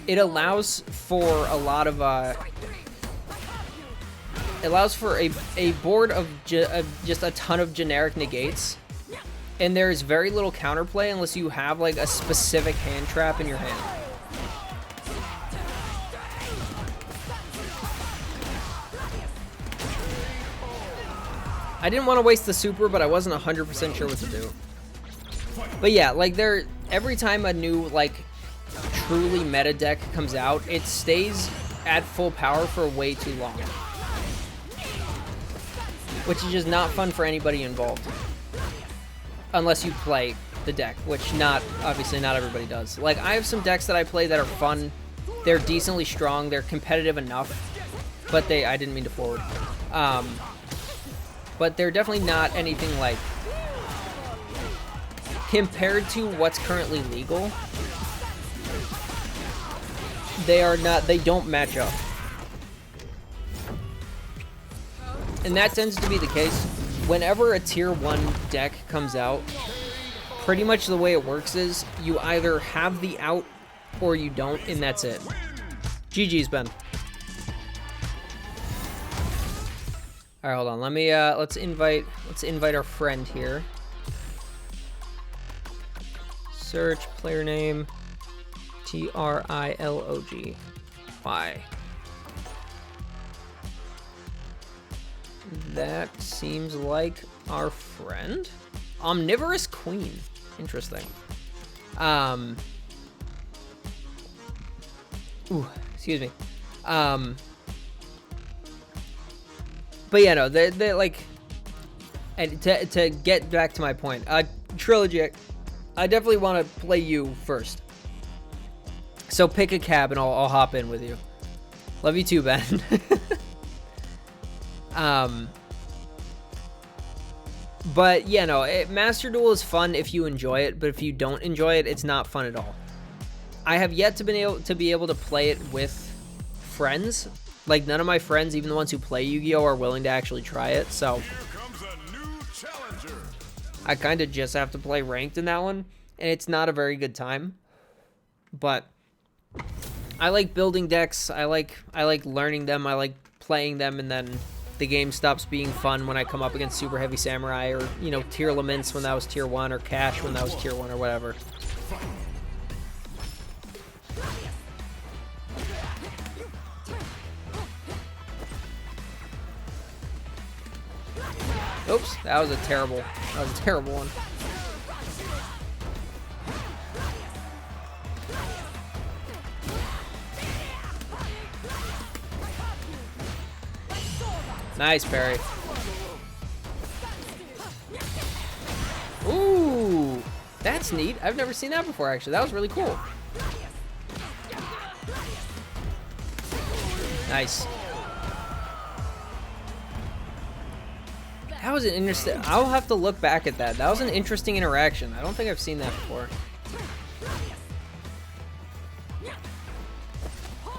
It allows for a lot of, it allows for a board of just a ton of generic negates, and there is very little counterplay unless you have, like, a specific hand trap in your hand. I didn't want to waste the super, but I wasn't 100% sure what to do. But yeah, like, every time a new, like, truly meta deck comes out, it stays at full power for way too long. Which is just not fun for anybody involved. Unless you play the deck, which obviously not everybody does. Like, I have some decks that I play that are fun. They're decently strong. They're competitive enough. But I didn't mean to forward. But they're definitely not anything like... Compared to what's currently legal, they don't match up. And that tends to be the case. Whenever a tier 1 deck comes out, pretty much the way it works is you either have the out or you don't, and that's it. GG's, Ben. All right, hold on. Let me let's invite our friend here. Search player name Trilog. Why? That seems like our friend. Omnivorous Queen. Interesting. Ooh, excuse Excuse me. But yeah, no, they like, and to get back to my point, Trilogy, I definitely want to play you first. So pick a cab and I'll hop in with you. Love you too, Ben. But yeah, no, Master Duel is fun if you enjoy it, but if you don't enjoy it, it's not fun at all. I have yet to be able to play it with friends. Like, none of my friends, even the ones who play Yu-Gi-Oh, are willing to actually try it, so I kind of just have to play ranked in that one, and it's not a very good time. But I like building decks. I like learning them. I like playing them, and then the game stops being fun when I come up against Super Heavy Samurai, or, you know, Tier Laments when that was Tier 1, or Cash when that was Tier 1, or whatever. Oops, that was a terrible one. Nice parry. Ooh, that's neat. I've never seen that before, actually. That was really cool. Nice. That was an interesting... I'll have to look back at that. That was an interesting interaction. I don't think I've seen that before.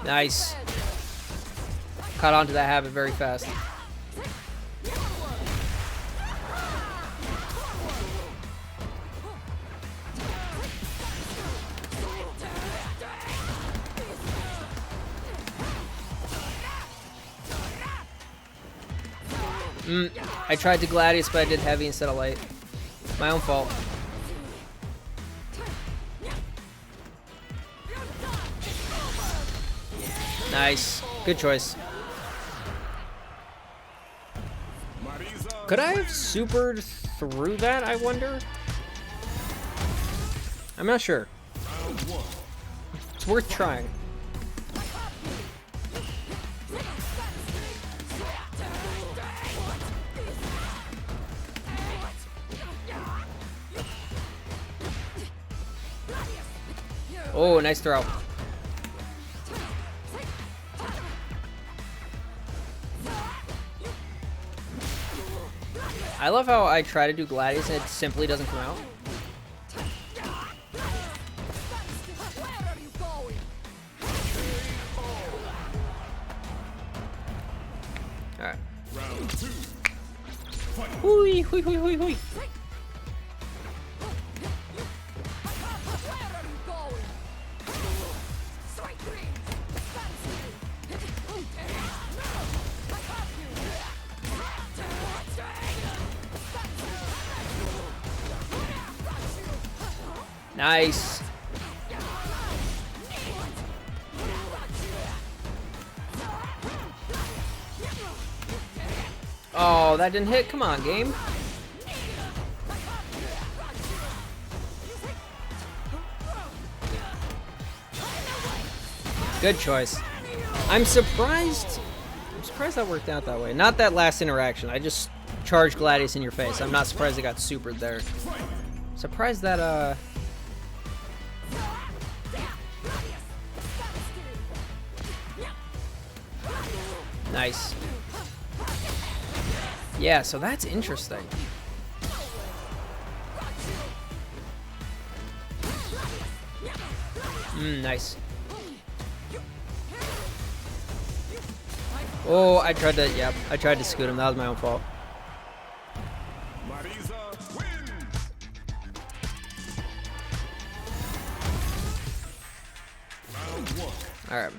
Nice. Caught on to that habit very fast. I tried to Gladius, but I did heavy instead of light. My own fault. Nice. Good choice. Could I have supered through that, I wonder? I'm not sure. It's worth trying. Oh, nice throw. I love how I try to do Gladius and it simply doesn't come out. Alright. Hui, hui, hui, hui, hui. Nice. Oh, that didn't hit. Come on, game. Good choice. I'm surprised that worked out that way. Not that last interaction. I just charged Gladius in your face. I'm not surprised it got supered there. Surprised that, Nice. Yeah, so that's interesting. Nice. Oh, I tried to scoot him. That was my own fault. All right.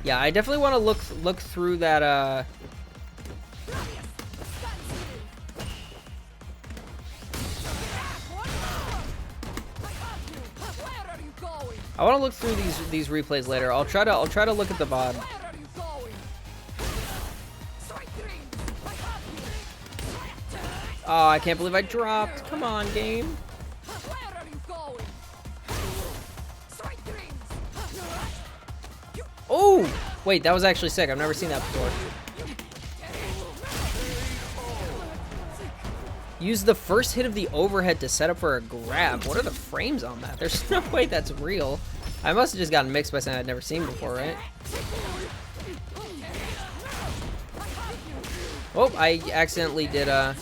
Yeah, I definitely want to look through that. I want to look through these replays later. I'll try to look at the VOD. Oh, I can't believe I dropped. Come on, game. Oh, Wait, that was actually sick. I've never seen that before. Use the first hit of the overhead to set up for a grab. What are the frames on that? There's no way that's real. I must have just gotten mixed by something I'd never seen before, right? Oh, I accidentally did I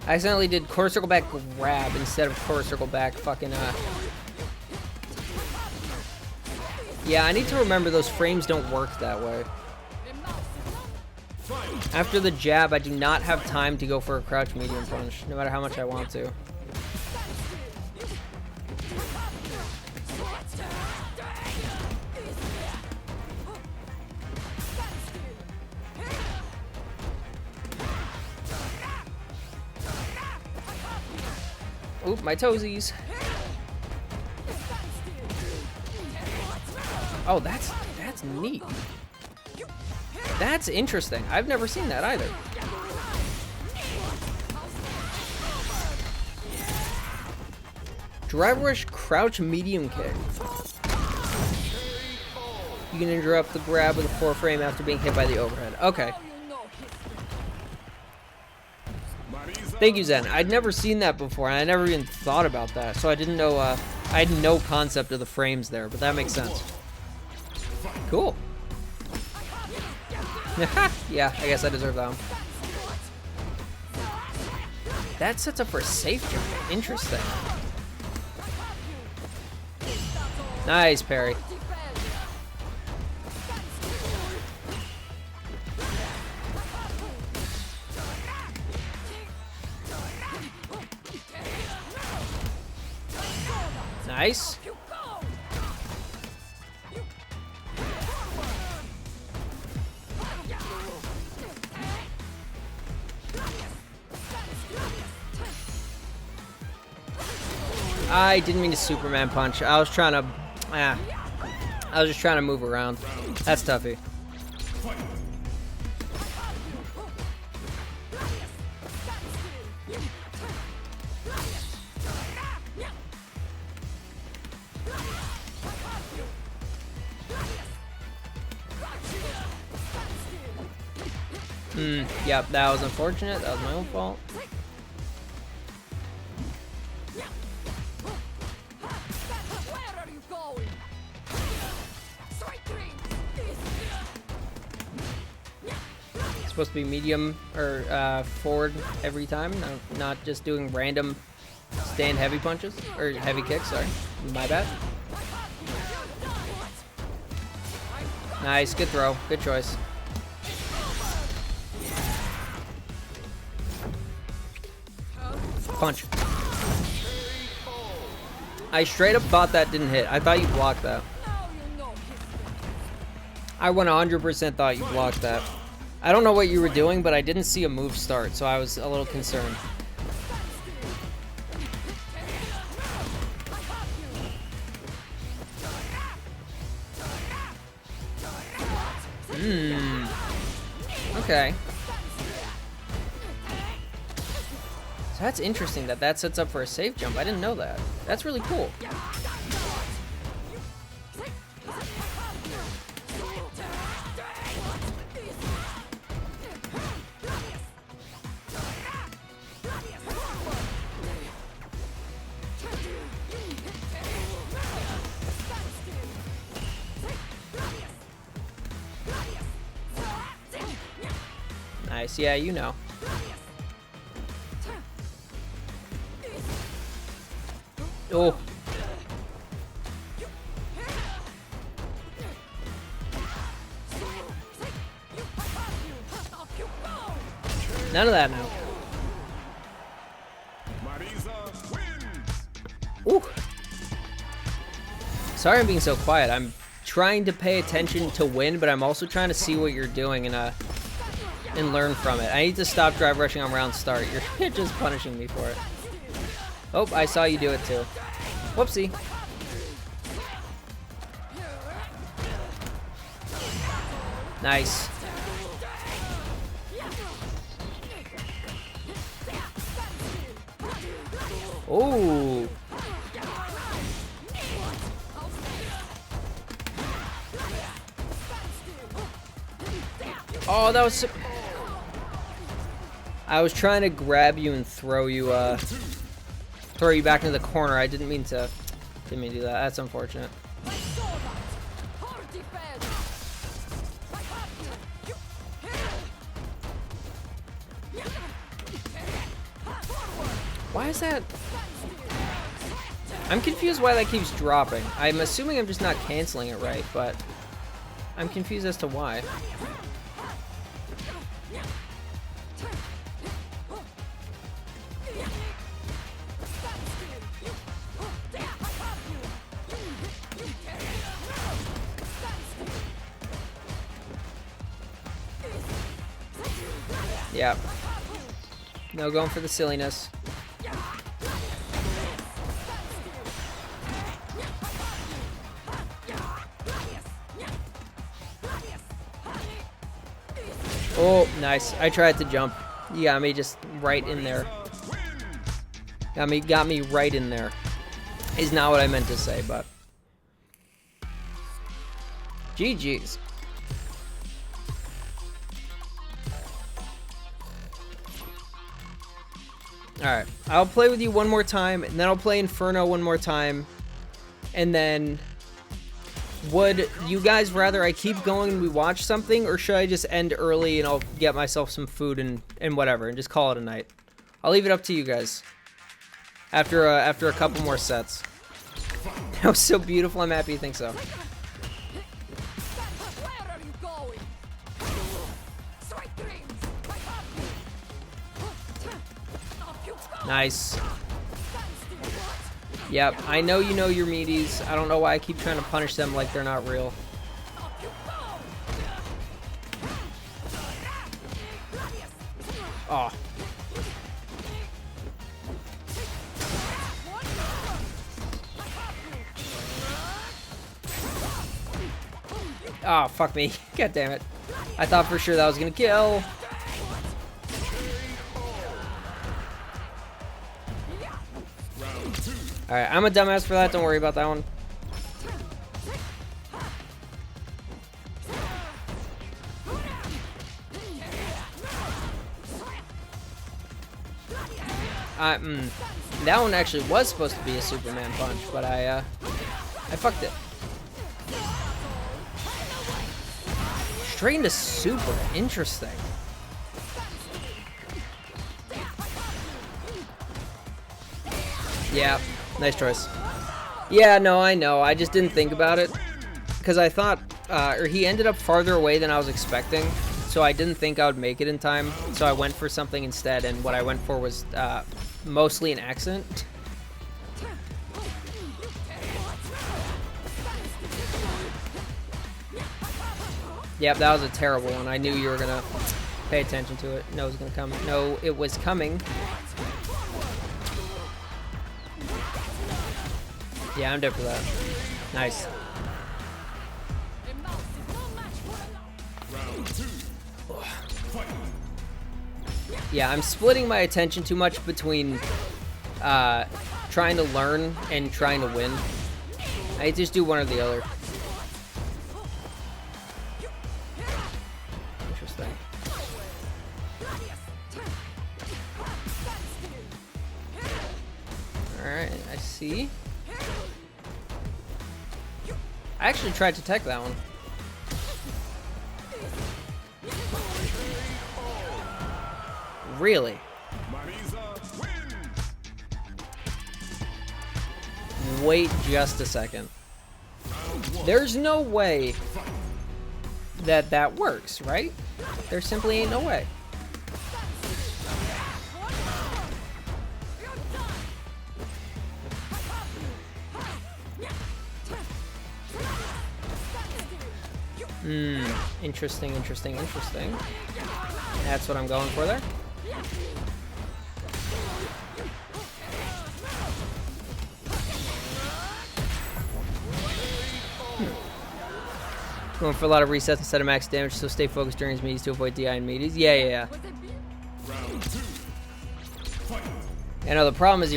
accidentally did quarter circle back grab instead of quarter circle back fucking Yeah, I need to remember those frames don't work that way. After the jab, I do not have time to go for a crouch medium punch, no matter how much I want to. Oop, my toesies. Oh, that's neat. That's interesting. I've never seen that either. Drive rush crouch medium kick. You can interrupt the grab with a 4 frame after being hit by the overhead. Okay. Thank you, Zen. I'd never seen that before, and I never even thought about that, so I didn't know, I had no concept of the frames there, but that makes sense. Cool. Yeah, I guess I deserve that one. That sets up for a safe jump. Interesting. Nice parry. Nice. I didn't mean to Superman punch. I was trying to, I was just trying to move around. That's toughy. Yep, that was unfortunate. That was my own fault. It's supposed to be medium or forward every time, not just doing random stand heavy punches or heavy kicks. Sorry, my bad. Nice, good throw, good choice. Punch. I straight up thought that didn't hit. I thought you blocked that. I 100% thought you blocked that. I don't know what you were doing, but I didn't see a move start, so I was a little concerned. Okay. So that's interesting that that sets up for a safe jump. I didn't know that. That's really cool. Nice, yeah, you know. Oh. None of that now. Ooh. Sorry I'm being so quiet. I'm trying to pay attention to win, but I'm also trying to see what you're doing and learn from it. I need to stop drive rushing on round start. You're just punishing me for it. Oh, I saw you do it too. Whoopsie. Nice. Oh. Oh, that was so... I was trying to grab you and throw you back into the corner. I didn't mean to do that. That's unfortunate. Why is that? I'm confused why that keeps dropping. I'm assuming I'm just not canceling it right, but I'm confused as to why. Yeah. No going for the silliness. Oh, nice. I tried to jump. You got me just right in there. Got me right in there. Is not what I meant to say, but GG's. Alright, I'll play with you one more time, and then I'll play Inferno one more time, and then would you guys rather I keep going and we watch something, or should I just end early and I'll get myself some food and whatever, and just call it a night? I'll leave it up to you guys. After a couple more sets. That was so beautiful, I'm happy you think so. Nice. Yep, I know you know your meaties. I don't know why I keep trying to punish them like they're not real. Oh. Oh, fuck me. God damn it. I thought for sure that was gonna kill. Alright, I'm a dumbass for that. Don't worry about that one. That one actually was supposed to be a Superman punch, but I fucked it. Straight into super. Interesting. Yeah. Nice choice. Yeah, no, I know. I just didn't think about it. Because I thought, or he ended up farther away than I was expecting. So I didn't think I would make it in time. So I went for something instead. And what I went for was mostly an accident. Yep, that was a terrible one. I knew you were going to pay attention to it. No, it was going to come. No, it was coming. Yeah, I'm dead for that. Nice. Yeah, I'm splitting my attention too much between trying to learn and trying to win. I just do one or the other. Interesting. Alright, I see. I actually tried to tech that one. Really? Wait just a second. There's no way that that works, right? There simply ain't no way. Interesting, interesting, interesting. That's what I'm going for there. Going for a lot of resets instead of max damage, so stay focused during his meaties to avoid DI and meaties. Yeah. I know the problem is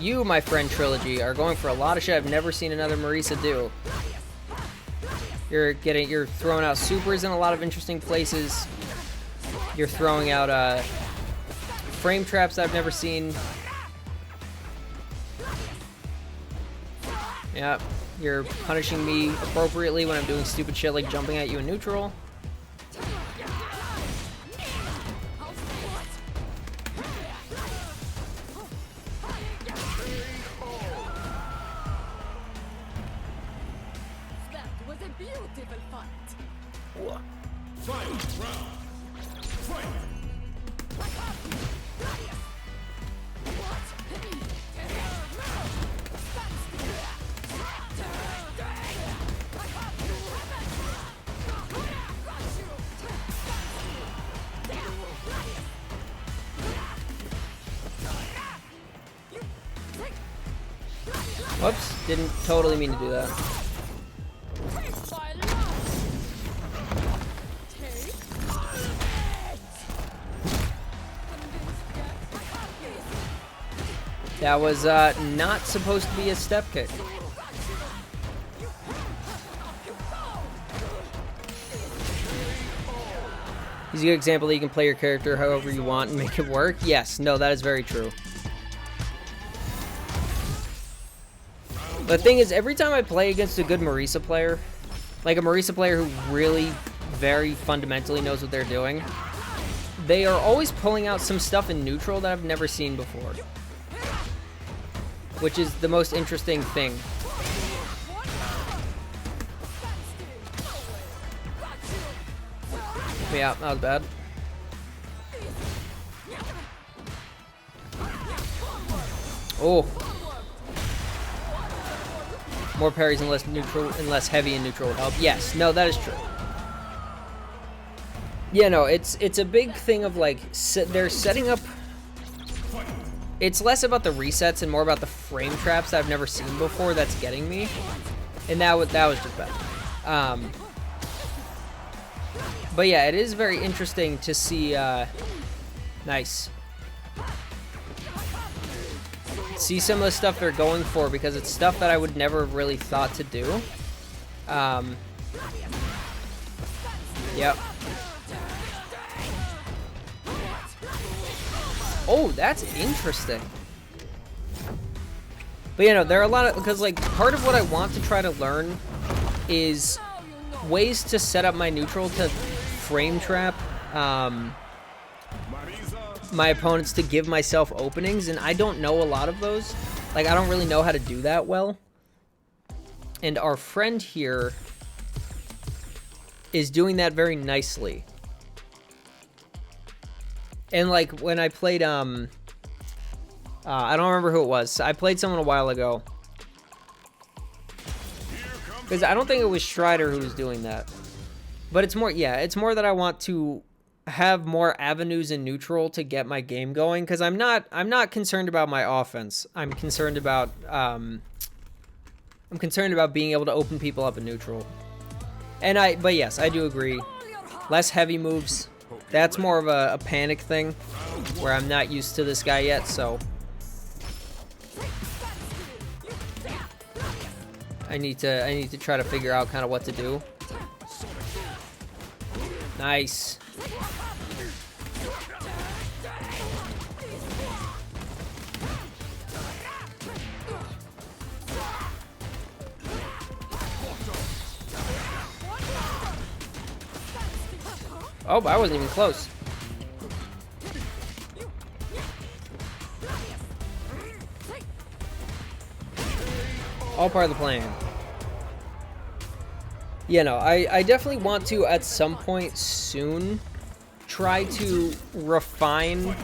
you, my friend Trilogy, are going for a lot of shit I've never seen another Marisa do. You're throwing out supers in a lot of interesting places. You're throwing out frame traps I've never seen. Yeah, you're punishing me appropriately when I'm doing stupid shit like jumping at you in neutral. That was a beautiful fight. Whoops, didn't totally mean to do that. That was not supposed to be a step kick. He's a good example that you can play your character however you want and make it work. Yes, no, that is very true. The thing is, every time I play against a good Marisa player, like a Marisa player who really very fundamentally knows what they're doing, they are always pulling out some stuff in neutral that I've never seen before. Which is the most interesting thing. Yeah, that was bad. Oh. More parries and less neutral and less heavy and neutral would help. Yes, no, that is true. Yeah, no, it's a big thing of like they're setting up. It's less about the resets and more about the frame traps that I've never seen before that's getting me, and that was just bad. But yeah, it is very interesting to see. Nice. See some of the stuff they're going for because it's stuff that I would never have really thought to do. Yep. Oh, that's interesting. But you know, there are a lot of, because like part of what I want to try to learn is ways to set up my neutral to frame trap my opponents to give myself openings, and I don't know a lot of those. Like, I don't really know how to do that well. And our friend here is doing that very nicely. And like when I played I don't remember who it was. I played someone a while ago. Because I don't think it was Strider who was doing that. But it's more, yeah, it's more that I want to have more avenues in neutral to get my game going, because I'm not concerned about my offense. I'm concerned about being able to open people up in neutral. And but yes, I do agree. Less heavy moves. That's more of a panic thing where I'm not used to this guy yet, so I need to try to figure out kind of what to do. Nice. Oh, but I wasn't even close. All part of the plan. Yeah, no, I definitely want to, at some point soon, try to refine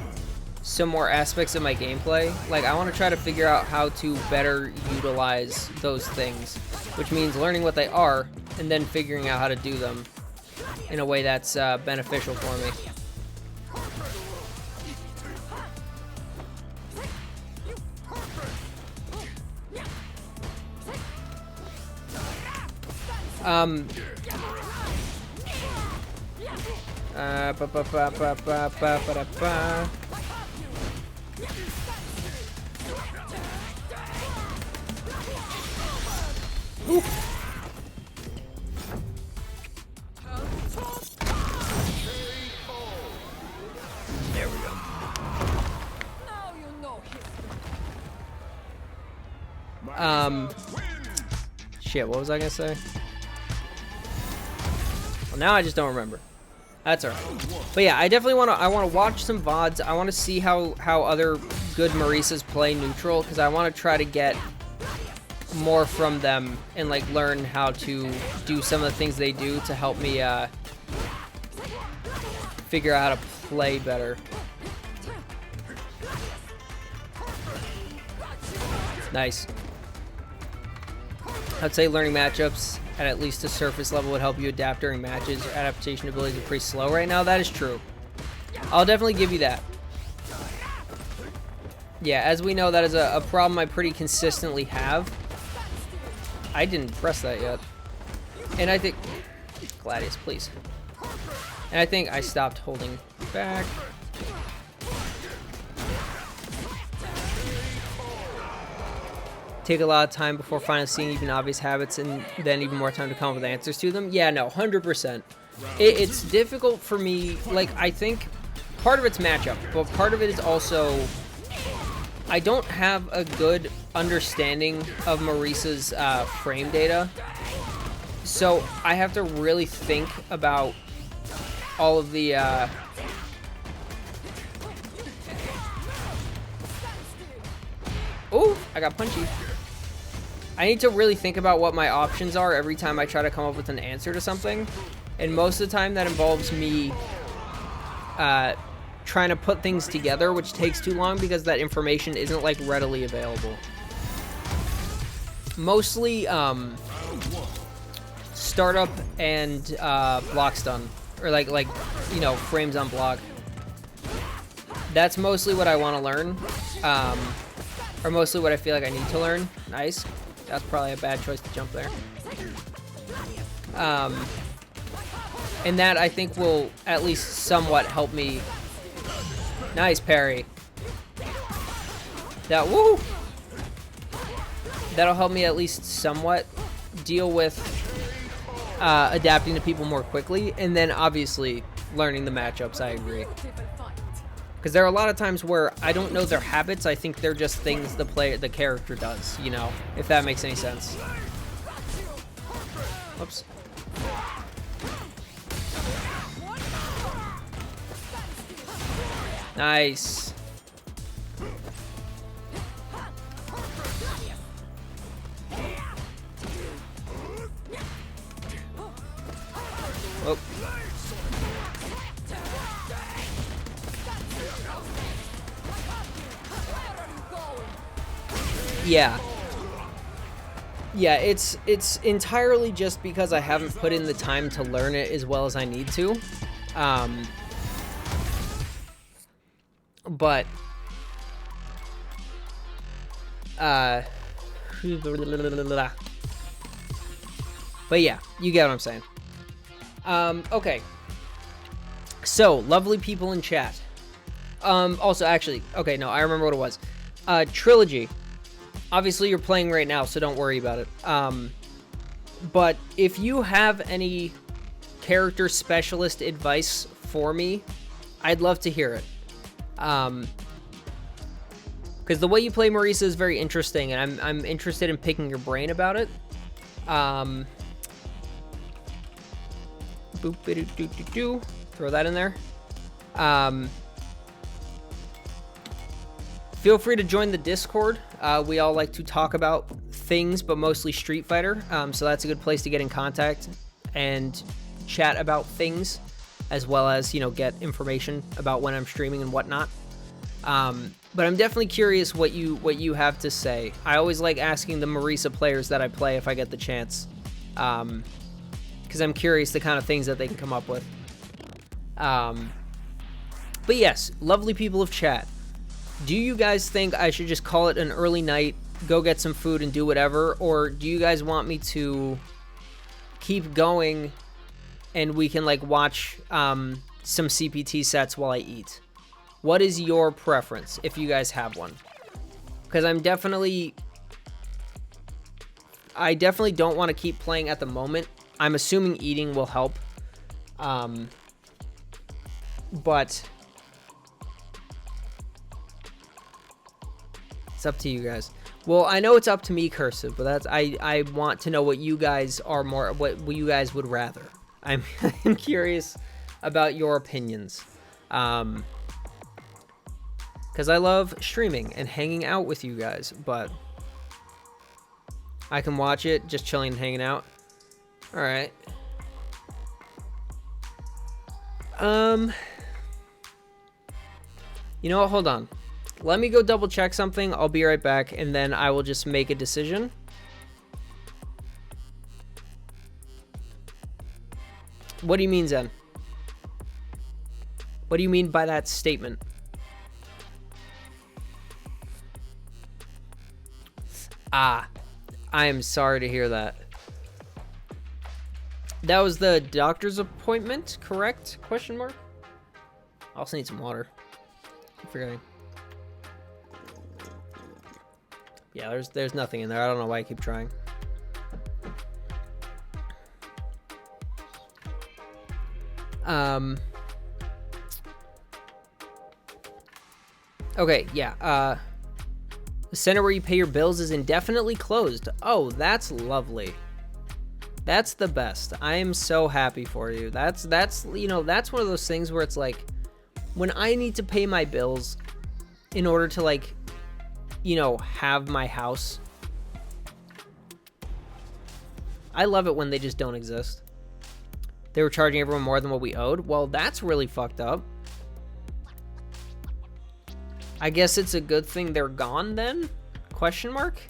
some more aspects of my gameplay. Like, I want to try to figure out how to better utilize those things, which means learning what they are and then figuring out how to do them in a way that's beneficial for me. Shit, what was I gonna say? Well, now I just don't remember. That's alright. But yeah, I definitely want to watch some VODs. I want to see how other good Marisas play neutral, because I want to try to get more from them and like learn how to do some of the things they do to help me figure out how to play better. Nice. I'd say learning matchups at least a surface level would help you adapt during matches. Your adaptation abilities are pretty slow right now. That is true. I'll definitely give you that. Yeah, as we know, that is a problem I pretty consistently have. I didn't press that yet. And I think... Gladius, please. And I think I stopped holding back. Take a lot of time before finally seeing even obvious habits, and then even more time to come up with answers to them. Yeah, no, 100%. It's difficult for me. Like, I think part of it's matchup, but part of it is also I don't have a good understanding of Marisa's frame data, so I have to really think about all of the oh, I got punchy. I need to really think about what my options are every time I try to come up with an answer to something. And most of the time that involves me trying to put things together, which takes too long because that information isn't like readily available. Mostly startup and block stun, or like you know, frames on block. That's mostly what I want to learn. Or mostly what I feel like I need to learn. Nice. That's probably a bad choice to jump there. And that, I think, will at least somewhat help me. Nice parry. That, woo! That'll help me at least somewhat deal with adapting to people more quickly. And then, obviously, learning the matchups, I agree. Because there are a lot of times where I don't know their habits. I think they're just things the character does, you know, if that makes any sense. Whoops. Nice. Oh. Yeah. Yeah, it's entirely just because I haven't put in the time to learn it as well as I need to. But yeah, you get what I'm saying. Okay. So, lovely people in chat. Also, actually, okay, no, I remember what it was. Trilogy. Obviously, you're playing right now, so don't worry about it. But if you have any character specialist advice for me, I'd love to hear it. Because the way you play Marisa is very interesting, and I'm interested in picking your brain about it. Boop-a-doo-doo-doo-doo. Throw that in there. Feel free to join the Discord. We all like to talk about things, but mostly Street Fighter. So that's a good place to get in contact and chat about things, as well as, you know, get information about when I'm streaming and whatnot. But I'm definitely curious what you have to say. I always like asking the Marisa players that I play if I get the chance, because I'm curious the kind of things that they can come up with. But yes, lovely people of chat. Do you guys think I should just call it an early night, go get some food and do whatever? Or do you guys want me to keep going and we can like watch some CPT sets while I eat? What is your preference if you guys have one? Because I definitely don't want to keep playing at the moment. I'm assuming eating will help. But it's up to you guys. Well, I know it's up to me, Cursive, but that's I want to know what you guys are more what you guys would rather. I'm I'm curious about your opinions. Because I love streaming and hanging out with you guys, but I can watch it just chilling and hanging out. All right. You know what? Hold on. Let me go double check something. I'll be right back, and then I will just make a decision. What do you mean, Zen? What do you mean by that statement? Ah, I am sorry to hear that. That was the doctor's appointment, correct? Question mark? I also need some water. I'm forgetting. Yeah, there's nothing in there. I don't know why I keep trying. Okay, yeah. The center where you pay your bills is indefinitely closed. Oh, that's lovely. That's the best. I am so happy for you. That's you know, that's one of those things where it's like, when I need to pay my bills in order to, like, you know, have my house, I love it when they just don't exist. They were charging everyone more than what we owed. Well, that's really fucked up. I guess it's a good thing they're gone then? Question mark?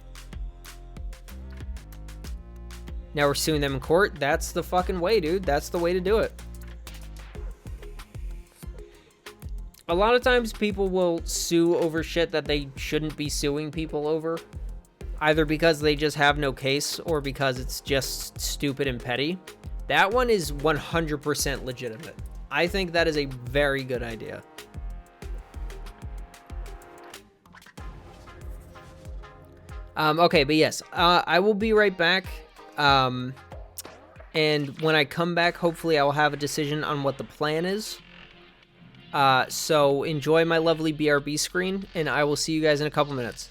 Now we're suing them in court. That's the fucking way, dude. That's the way to do it. A lot of times people will sue over shit that they shouldn't be suing people over. Either because they just have no case or because it's just stupid and petty. That one is 100% legitimate. I think that is a very good idea. Okay, but yes, I will be right back. And when I come back, hopefully I will have a decision on what the plan is. So enjoy my lovely BRB screen, and I will see you guys in a couple minutes.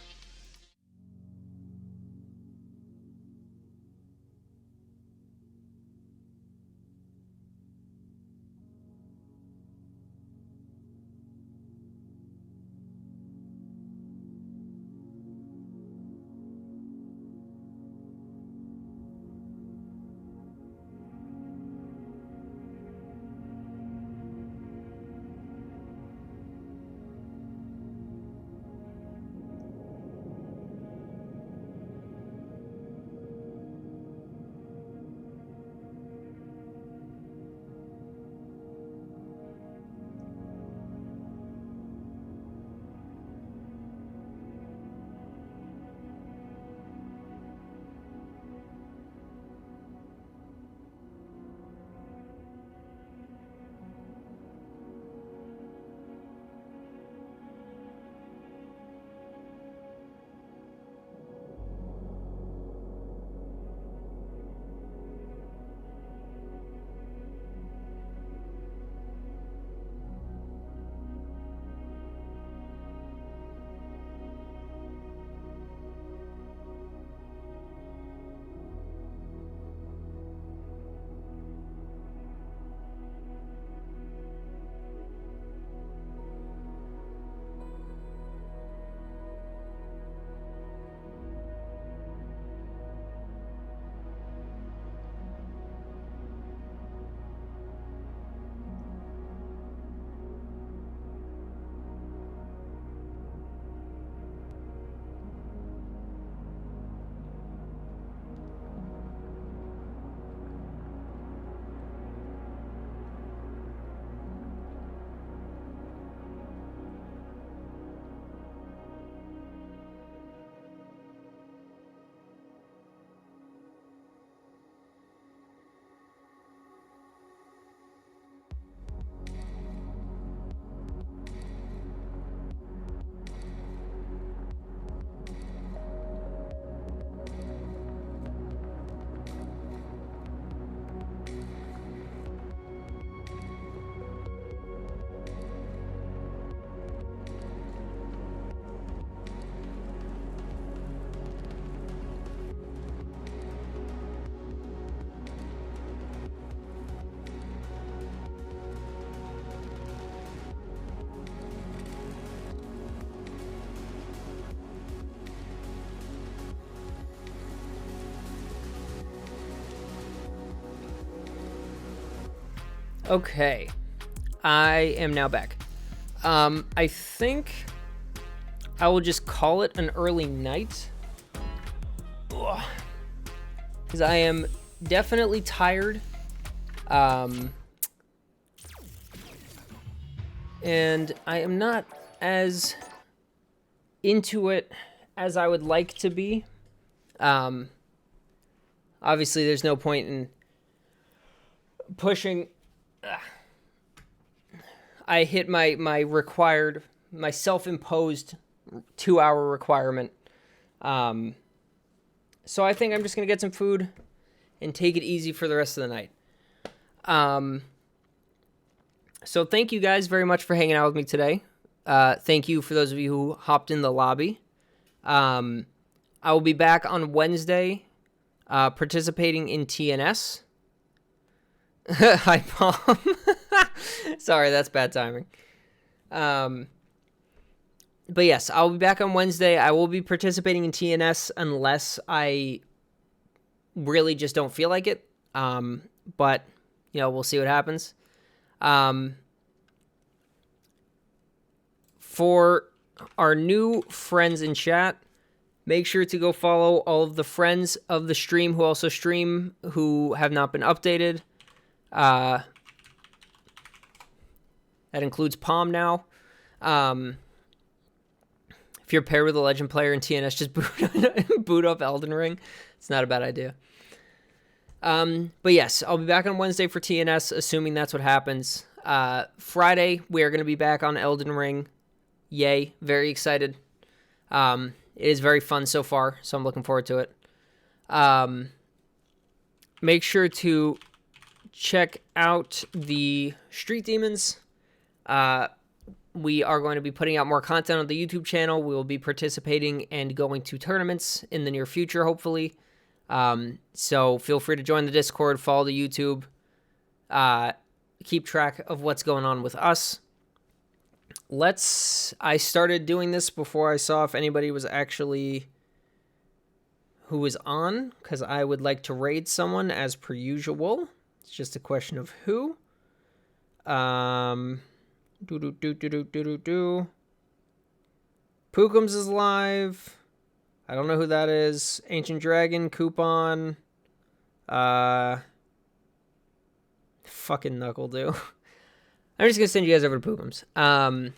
Okay, I am now back. I think I will just call it an early night. Because I am definitely tired. And I am not as into it as I would like to be. Obviously, there's no point in pushing. I hit my self-imposed 2-hour requirement. So I think I'm just going to get some food and take it easy for the rest of the night. So thank you guys very much for hanging out with me today. Thank you for those of you who hopped in the lobby. I will be back on Wednesday participating in TNS. Hi, Palm. Sorry, that's bad timing. But yes, I'll be back on Wednesday. I will be participating in TNS unless I really just don't feel like it. But, we'll see what happens. For our new friends in chat, make sure to go follow all of the friends of the stream who also stream who have not been updated. That includes Palm now. If you're paired with a legend player in TNS, just boot up Elden Ring. It's not a bad idea. But yes, I'll be back on Wednesday for TNS, assuming that's what happens. Friday, we are going to be back on Elden Ring. Yay. Very excited. It is very fun so far, so I'm looking forward to it. Make sure to check out the Street Demons. We are going to be putting out more content on the YouTube channel. We will be participating and going to tournaments in the near future, hopefully. So feel free to join the Discord, follow the YouTube, keep track of what's going on with us. I started doing this before I saw if anybody was actually who was on, because I would like to raid someone as per usual. It's just a question of who. Pookums is live. I don't know who that is. Ancient Dragon, Coupon. Fucking Knuckle Do. I'm just gonna send you guys over to Pookums. But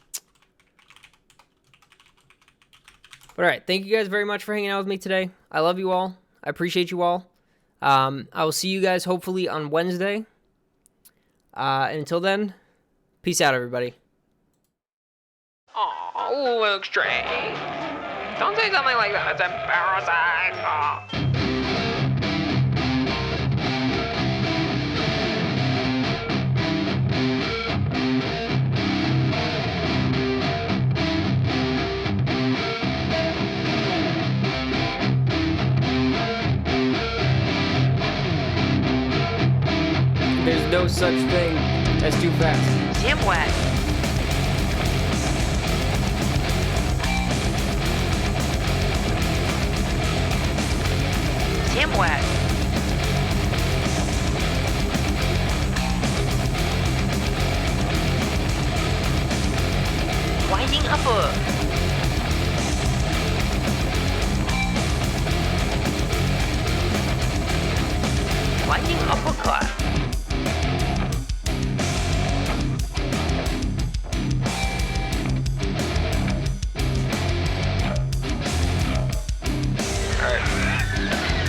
alright, thank you guys very much for hanging out with me today. I love you all. I appreciate you all. I will see you guys hopefully on Wednesday. And until then, peace out, everybody. Oh, Luke Stray. Don't say something like that. It's embarrassing. There's no such thing as too fast. Damn wet. Damn wet. Winding upper. Winding uppercut.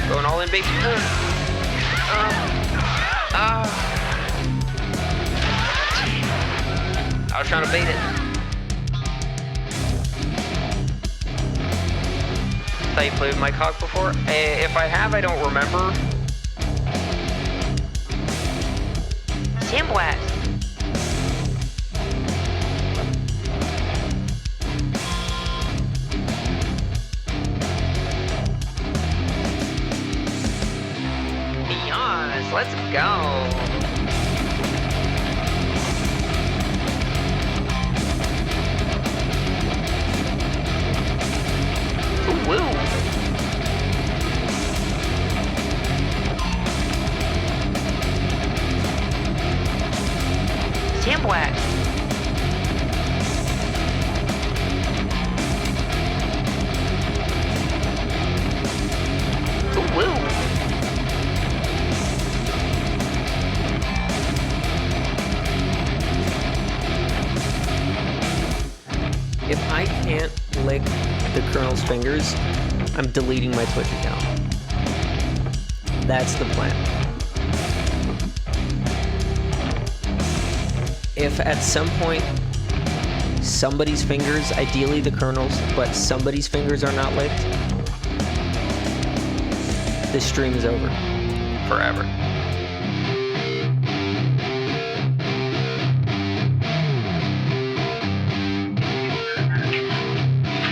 Going all in, baby. I was trying to bait it. Thought you played with my cock before? If I have, I don't remember. Sandblast. Let's go. Ooh, woo. and black. Ooh, woo. If I can't lick the Colonel's fingers, I'm deleting my Twitch account. That's the plan. If at some point somebody's fingers, ideally the Colonel's, but somebody's fingers are not licked, this stream is over. Forever.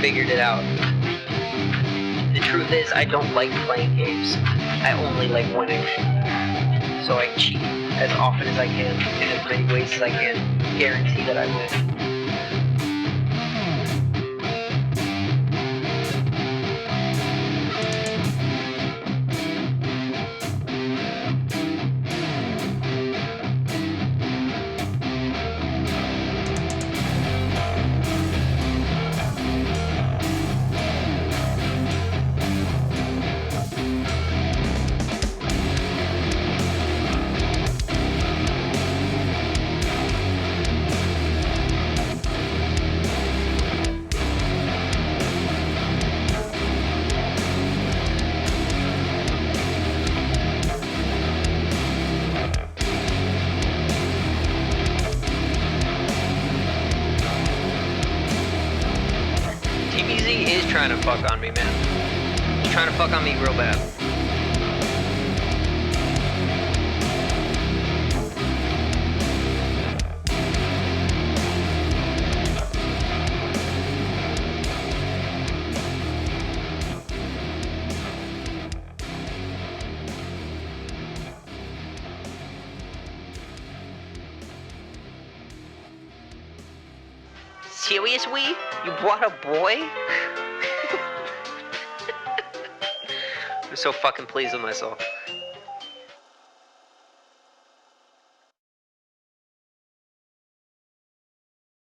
Figured it out. The truth is, I don't like playing games. I only like winning. So I cheat as often as I can, in as many ways as I can, guarantee that I win. TBZ is trying to fuck on me, man. He's trying to fuck on me real bad. Seriously? You brought a boy? I'm so fucking pleased with myself.